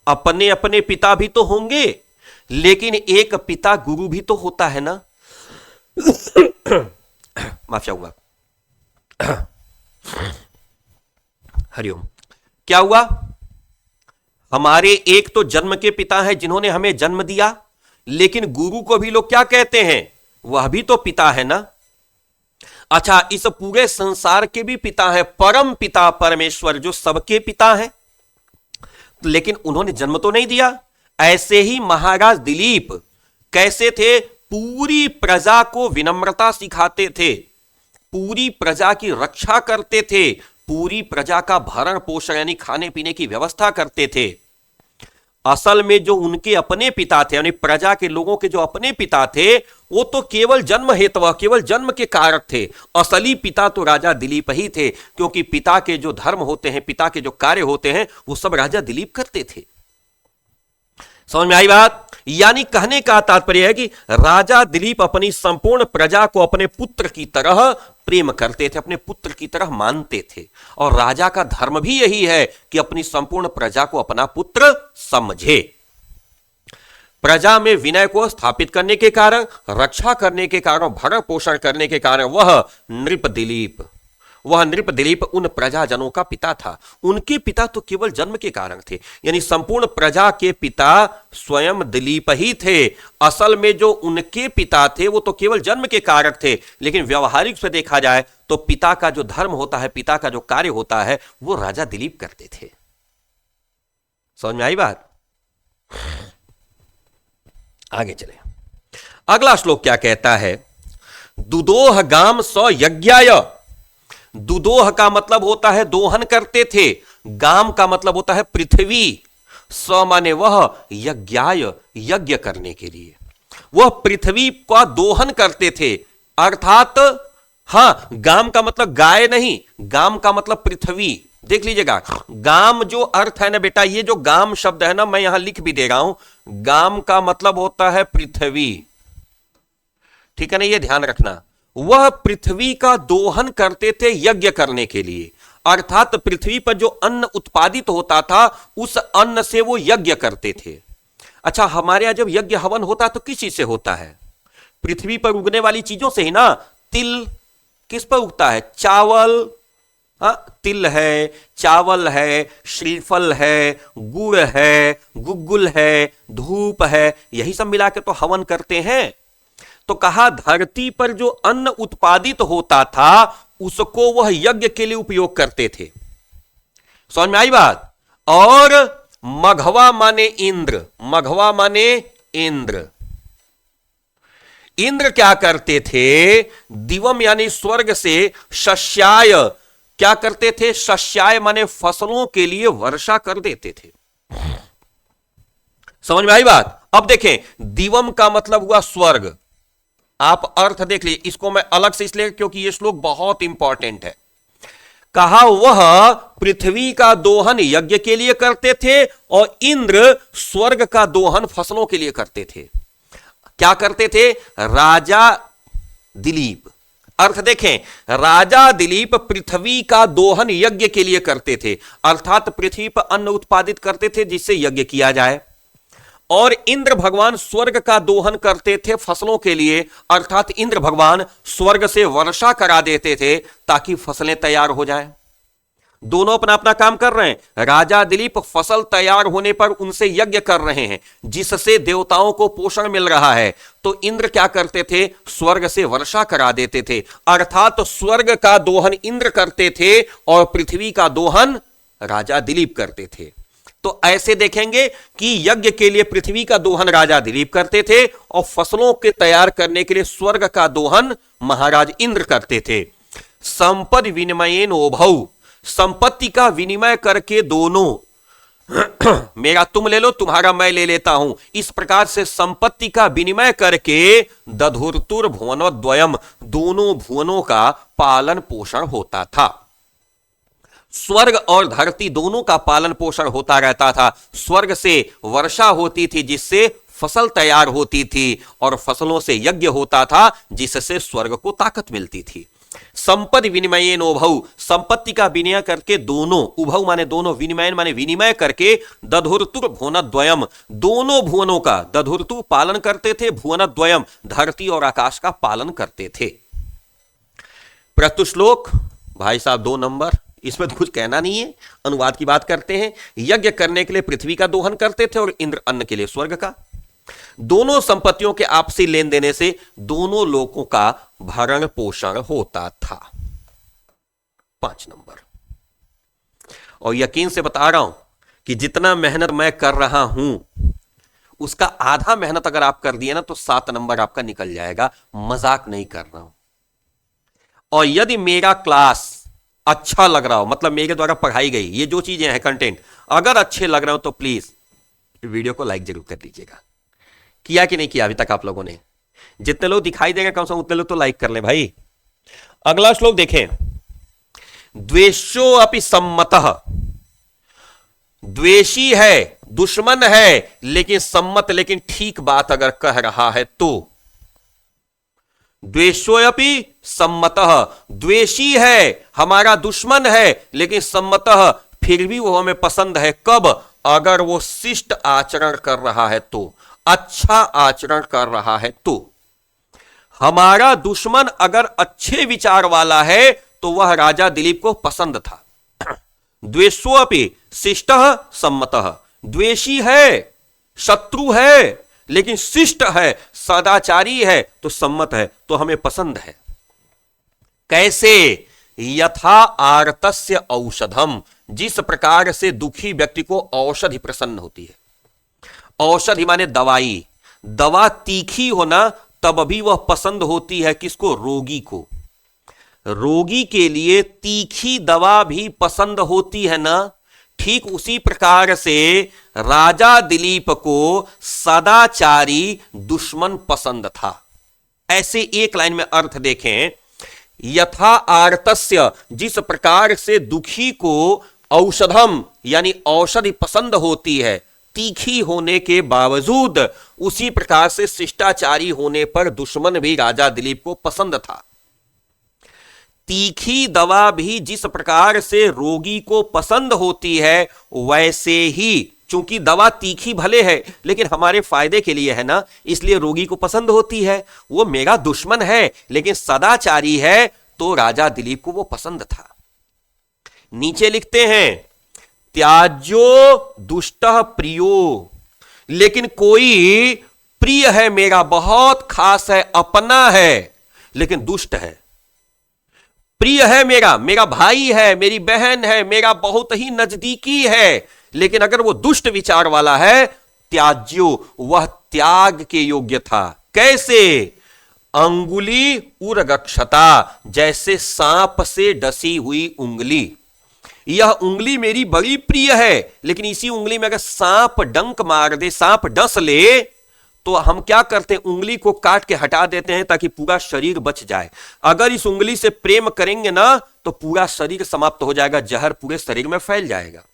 अपने अपने पिता भी तो होंगे, लेकिन एक पिता गुरु भी तो होता है ना। माफ चाहूंगा, हरिओम। क्या हुआ? हमारे एक तो जन्म के पिता हैं जिन्होंने हमें जन्म दिया, लेकिन गुरु को भी लोग क्या कहते हैं? वह भी तो पिता है ना। अच्छा, इस पूरे संसार के भी पिता है, परम पिता परमेश्वर जो सबके पिता हैं, लेकिन उन्होंने जन्म तो नहीं दिया। ऐसे ही महाराज दिलीप कैसे थे? पूरी प्रजा को विनम्रता सिखाते थे, पूरी प्रजा की रक्षा करते थे, पूरी प्रजा का भरण पोषण यानी खाने पीने की व्यवस्था करते थे। असल में जो उनके अपने पिता थे, यानी प्रजा के लोगों के जो अपने पिता थे, वो तो केवल जन्म हेतु, केवल जन्म के कारक थे। असली पिता तो राजा दिलीप ही थे, क्योंकि पिता के जो धर्म होते हैं, पिता के जो कार्य होते हैं, वो सब राजा दिलीप करते थे। समझ में आई बात? यानी कहने का तात्पर्य है कि राजा दिलीप अपनी संपूर्ण प्रजा को अपने पुत्र की तरह प्रेम करते थे, अपने पुत्र की तरह मानते थे, और राजा का धर्म भी यही है कि अपनी संपूर्ण प्रजा को अपना पुत्र समझे। प्रजा में विनय को स्थापित करने के कारण, रक्षा करने के कारण, भरण पोषण करने के कारण वह नृप दिलीप उन प्रजाजनों का पिता था। उनके पिता तो केवल जन्म के कारण थे, यानी संपूर्ण प्रजा के पिता स्वयं दिलीप ही थे। असल में जो उनके पिता थे वो तो केवल जन्म के कारक थे, लेकिन व्यवहारिक से देखा जाए तो पिता का जो धर्म होता है, पिता का जो कार्य होता है, वो राजा दिलीप करते थे। समझ में आई बात? आगे चले, अगला श्लोक क्या कहता है? दुदोह गाम स यज्ञाय। दुदोह का मतलब होता है दोहन करते थे, गाम का मतलब होता है पृथ्वी, स माने वह, यज्ञाय यज्ञ करने के लिए, वह पृथ्वी का दोहन करते थे। अर्थात हां, गाम का मतलब गाय नहीं, गाम का मतलब पृथ्वी। देख लीजिएगा, गाम जो अर्थ है ना बेटा, ये जो गाम शब्द है ना, मैं यहां लिख भी दे रहा हूं, गाम का मतलब होता है पृथ्वी, ठीक है ना, ये ध्यान रखना। वह पृथ्वी का दोहन करते थे यज्ञ करने के लिए, अर्थात पृथ्वी पर जो अन्न उत्पादित होता था उस अन्न से वो यज्ञ करते थे। अच्छा, हमारे यहां जब यज्ञ हवन होता है तो किस चीज से होता है? पृथ्वी पर उगने वाली चीजों से ही ना। तिल किस पर उगता है? चावल, तिल है, चावल है, श्रीफल है, गुड़ है, गुग्गुल है, धूप है, यही सब मिला के तो हवन करते हैं। तो कहा धरती पर जो अन्न उत्पादित होता था उसको वह यज्ञ के लिए उपयोग करते थे। समझ में आई बात? और मघवा माने इंद्र, मघवा माने इंद्र। इंद्र क्या करते थे? दिवम यानी स्वर्ग से शस्याय क्या करते थे? शस्याय माने फसलों के लिए वर्षा कर देते थे। समझ में आई बात? अब देखें, दिवम का मतलब हुआ स्वर्ग। आप अर्थ देख लीजिए, इसको मैं अलग से इसलिए क्योंकि यह श्लोक बहुत इंपॉर्टेंट है। कहा वह पृथ्वी का दोहन यज्ञ के लिए करते थे और इंद्र स्वर्ग का दोहन फसलों के लिए करते थे। क्या करते थे? राजा दिलीप, अर्थ देखें, राजा दिलीप पृथ्वी का दोहन यज्ञ के लिए करते थे, अर्थात पृथ्वी पर अन्न उत्पादित करते थे जिससे यज्ञ किया जाए। और इंद्र भगवान स्वर्ग का दोहन करते थे फसलों के लिए, अर्थात इंद्र भगवान स्वर्ग से वर्षा करा देते थे ताकि फसलें तैयार हो जाएं। दोनों अपना अपना काम कर रहे हैं। राजा दिलीप फसल तैयार होने पर उनसे यज्ञ कर रहे हैं जिससे देवताओं को पोषण मिल रहा है, तो इंद्र क्या करते थे, स्वर्ग से वर्षा करा देते थे, अर्थात स्वर्ग का दोहन इंद्र करते थे और पृथ्वी का दोहन राजा दिलीप करते थे। तो ऐसे देखेंगे कि यज्ञ के लिए पृथ्वी का दोहन राजा दिलीप करते थे और फसलों के तैयार करने के लिए स्वर्ग का दोहन महाराज इंद्र करते थे। संपद विनिमयेन उभौ, संपत्ति का विनिमय करके दोनों मेरा तुम ले लो, तुम्हारा मैं ले लेता हूं, इस प्रकार से संपत्ति का विनिमय करके दधुर्तुर भुवनोद्वयम, दोनों भुवनों का पालन पोषण होता था। स्वर्ग और धरती दोनों का पालन पोषण होता रहता था। स्वर्ग से वर्षा होती थी जिससे फसल तैयार होती थी और फसलों से यज्ञ होता था जिससे स्वर्ग को ताकत मिलती थी। संपद विनिमयेन उभौ, संपत्ति का विनिमय करके दोनों, उभौ माने दोनों, विनिमयन माने विनिमय करके, दधुर्तुर भुवनद्वयम, दोनों भुवनों का, दधुर्तु पालन करते थे, भुवनद्वयम धरती और आकाश का पालन करते थे। प्रत्युश्लोक भाई साहब 2 नंबर, इसमें तो कुछ कहना नहीं है, अनुवाद की बात करते हैं। यज्ञ करने के लिए पृथ्वी का दोहन करते थे और इंद्र अन्न के लिए स्वर्ग का। दोनों संपत्तियों के आपसी लेन देने से दोनों लोगों का भरण पोषण होता था। 5 नंबर, और यकीन से बता रहा हूं कि जितना मेहनत मैं कर रहा हूं उसका आधा मेहनत अगर आप कर दिए ना तो 7 नंबर आपका निकल जाएगा। मजाक नहीं कर रहा हूं। और यदि मेरा क्लास अच्छा लग रहा हो, मतलब मेरे द्वारा पढ़ाई गई ये जो चीजें हैं कंटेंट अगर अच्छे लग रहे हो तो प्लीज वीडियो को लाइक जरूर कर दीजिएगा। किया कि नहीं किया अभी तक आप लोगों ने? जितने लोग दिखाई देंगे कम से कम उतने लोग तो लाइक कर लें भाई। अगला श्लोक देखें, द्वेषो अपि सम्मतः, द्वेषी है, दुश्मन है लेकिन सम्मत, लेकिन ठीक बात अगर कह रहा है तो, द्वेषोऽपि सम्मतः, द्वेषी है, हमारा दुश्मन है लेकिन सम्मतः, फिर भी वो हमें पसंद है। कब? अगर वो शिष्ट आचरण कर रहा है तो, अच्छा आचरण कर रहा है तो। हमारा दुश्मन अगर अच्छे विचार वाला है तो वह राजा दिलीप को पसंद था। द्वेषोऽपि शिष्टः सम्मतः, द्वेषी है, शत्रु है लेकिन शिष्ट है, सदाचारी है तो सम्मत है, तो हमें पसंद है। कैसे? यथा आर्तस्य औषधम, जिस प्रकार से दुखी व्यक्ति को औषधि प्रसन्न होती है। औषधि माने दवाई, दवा तीखी होना तब भी वह पसंद होती है किसको? रोगी को। रोगी के लिए तीखी दवा भी पसंद होती है ना। ठीक उसी प्रकार से राजा दिलीप को सदाचारी दुश्मन पसंद था। ऐसे एक लाइन में अर्थ देखें, यथा आर्तस्य, जिस प्रकार से दुखी को औषधम यानी औषधि पसंद होती है तीखी होने के बावजूद, उसी प्रकार से शिष्टाचारी होने पर दुश्मन भी राजा दिलीप को पसंद था। तीखी दवा भी जिस प्रकार से रोगी को पसंद होती है वैसे ही, चूंकि दवा तीखी भले है लेकिन हमारे फायदे के लिए है ना, इसलिए रोगी को पसंद होती है। वो मेरा दुश्मन है लेकिन सदाचारी है तो राजा दिलीप को वो पसंद था। नीचे लिखते हैं, त्याज्यो दुष्टः प्रियो, लेकिन कोई प्रिय है मेरा, बहुत खास है, अपना है लेकिन दुष्ट है। प्रिय है मेरा, मेरा भाई है, मेरी बहन है, मेरा बहुत ही नजदीकी है, लेकिन अगर वो दुष्ट विचार वाला है, त्याज्यो, वह त्याग के योग्य था। कैसे? अंगुली उरगक्षता, जैसे सांप से डसी हुई उंगली। यह उंगली मेरी बड़ी प्रिय है लेकिन इसी उंगली में अगर सांप डंक मार दे, सांप डस ले, तो हम क्या करते हैं? उंगली को काट के हटा देते हैं ताकि पूरा शरीर बच जाए। अगर इस उंगली से प्रेम करेंगे ना तो पूरा शरीर समाप्त हो जाएगा, जहर पूरे शरीर में फैल जाएगा।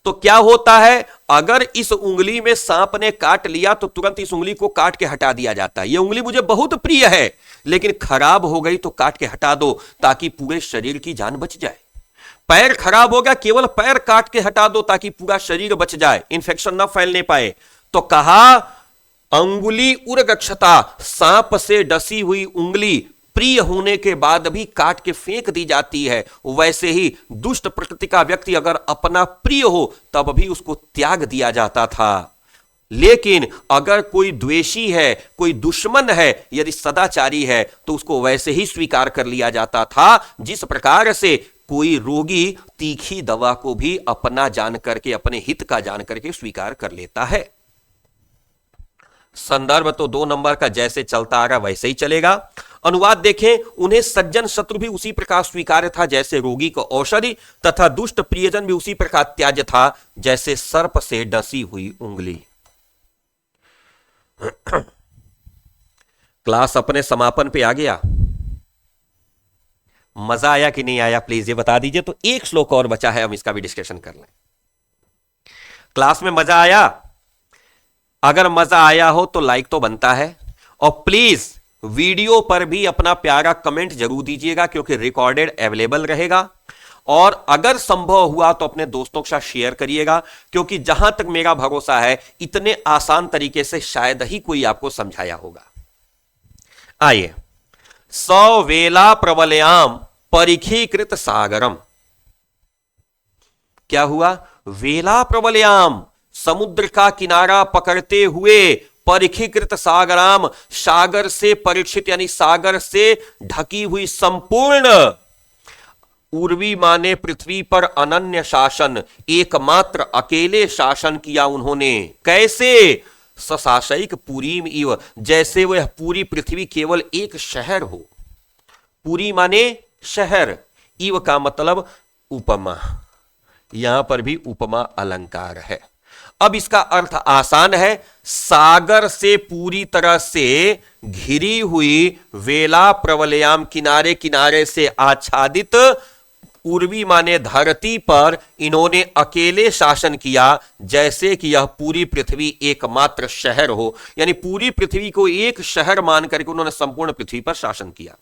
तो क्या होता है? अगर इस उंगली में सांप ने काट लिया तो तुरंत इस उंगली को काट के हटा दिया जाता है। यह उंगली मुझे बहुत प्रिय है लेकिन खराब हो गई तो काट के हटा दो ताकि पूरे शरीर की जान बच जाए। पैर खराब हो गया, केवल पैर काट के हटा दो ताकि पूरा शरीर बच जाए, इंफेक्शन ना फैलने पाए। तो कहा अंगुली उरगक्षता, सांप से डसी हुई उंगली प्रिय होने के बाद भी काट के फेंक दी जाती है, वैसे ही दुष्ट प्रकृति का व्यक्ति अगर अपना प्रिय हो तब भी उसको त्याग दिया जाता था। लेकिन अगर कोई द्वेषी है, कोई दुश्मन है, यदि सदाचारी है तो उसको वैसे ही स्वीकार कर लिया जाता था, जिस प्रकार से कोई रोगी तीखी दवा को भी अपना जान करके, अपने हित का जान करके स्वीकार कर लेता है। संदर्भ तो 2 नंबर का जैसे चलता आ रहा वैसे ही चलेगा। अनुवाद देखें, उन्हें सज्जन शत्रु भी उसी प्रकार स्वीकार्य था जैसे रोगी को औषधि, तथा दुष्ट प्रियजन भी उसी प्रकार त्याज्य था जैसे सर्प से डसी हुई उंगली। क्लास अपने समापन पे आ गया। मजा आया कि नहीं आया प्लीज ये बता दीजिए। तो एक श्लोक और बचा है, हम इसका भी डिस्कशन कर लें। क्लास में मजा आया? अगर मजा आया हो तो लाइक तो बनता है, और प्लीज वीडियो पर भी अपना प्यारा कमेंट जरूर दीजिएगा क्योंकि रिकॉर्डेड अवेलेबल रहेगा। और अगर संभव हुआ तो अपने दोस्तों के साथ शेयर करिएगा, क्योंकि जहां तक मेरा भरोसा है इतने आसान तरीके से शायद ही कोई आपको समझाया होगा। आइए, सवेला प्रबलयाम परिखीकृत सागरम। क्या हुआ? वेला प्रबलयाम, समुद्र का किनारा पकड़ते हुए, परिखीकृत सागराम, सागर से परीक्षित यानी सागर से ढकी हुई संपूर्ण, उर्वी माने पृथ्वी पर अनन्य शासन, एकमात्र अकेले शासन किया उन्होंने। कैसे? सशासैक पुरीम इव, जैसे वह पूरी पृथ्वी केवल एक शहर हो। पुरी माने शहर, इव का मतलब उपमा, यहां पर भी उपमा अलंकार है। अब इसका अर्थ आसान है, सागर से पूरी तरह से घिरी हुई, वेला प्रवलयाम किनारे किनारे से आच्छादित, उर्वी माने धरती पर इन्होंने अकेले शासन किया जैसे कि यह पूरी पृथ्वी एकमात्र शहर हो, यानी पूरी पृथ्वी को एक शहर मान करके उन्होंने संपूर्ण पृथ्वी पर शासन किया।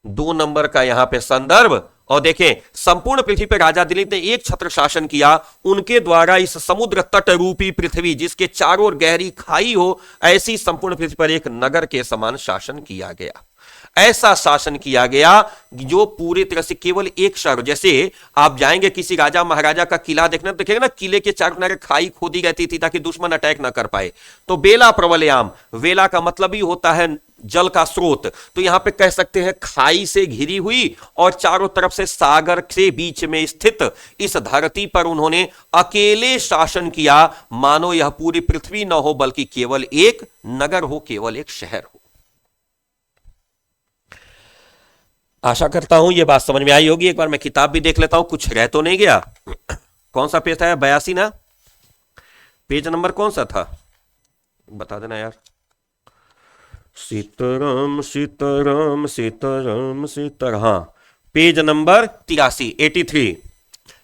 2 नंबर का यहां पे संदर्भ, और देखें संपूर्ण पृथ्वी पर राजा दिलीप ने एक छत्र शासन किया, उनके द्वारा इस समुद्र तट रूपी पृथ्वी जिसके चारों ओर गहरी खाई हो, ऐसी संपूर्ण पृथ्वी पर एक नगर के समान शासन किया गया। ऐसा शासन किया गया जो पूरी तरह से केवल एक शहर, जैसे आप जाएंगे किसी राजा महाराजा का किला देखने तो देखेंगे ना, किले के चारों किनारे खाई खोदी रहती थी ताकि दुश्मन अटैक ना कर पाए। तो बेला प्रबलयाम, वेला का मतलब ही होता है जल का स्रोत, तो यहां पे कह सकते हैं खाई से घिरी हुई और चारों तरफ से सागर के बीच में स्थित इस धरती पर उन्होंने अकेले शासन किया, मानो यह पूरी पृथ्वी न हो बल्कि केवल एक नगर हो, केवल एक शहर हो। आशा करता हूं यह बात समझ में आई होगी। एक बार मैं किताब भी देख लेता हूं, कुछ रह तो नहीं गया। कौन सा पेज था? 82 ना? पेज नंबर कौन सा था बता देना यार। सीताराम सीताराम सीताराम सीताराम, हाँ, पेज नंबर 83, 83।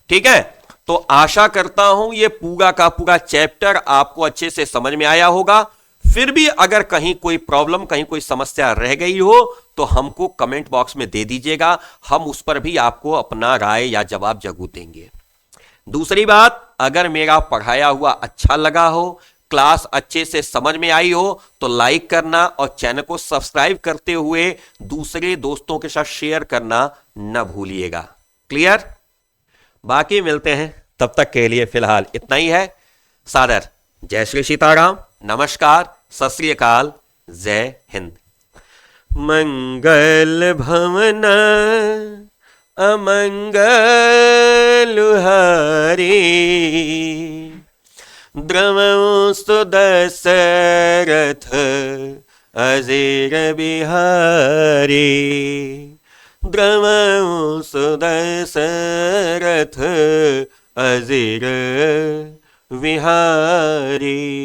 ठीक है, तो आशा करता हूं ये पूरा का पूरा चैप्टर आपको अच्छे से समझ में आया होगा। फिर भी अगर कहीं कोई प्रॉब्लम, कहीं कोई समस्या रह गई हो तो हमको कमेंट बॉक्स में दे दीजिएगा, हम उस पर भी आपको अपना राय या जवाब जरूर देंगे। दूसरी बात, अगर मेरा पढ़ाया हुआ अच्छा लगा हो, क्लास अच्छे से समझ में आई हो तो लाइक करना और चैनल को सब्सक्राइब करते हुए दूसरे दोस्तों के साथ शेयर करना न भूलिएगा। क्लियर? बाकी मिलते हैं, तब तक के लिए फिलहाल इतना ही है। सादर जय श्री सीताराम, नमस्कार, सत श्री अकाल, जय हिंद। मंगल भवन अमंगल हारी, द्रवं सुदशरथ अजीर बिहारी, द्रवं सुदशरथ अजीर विहारी।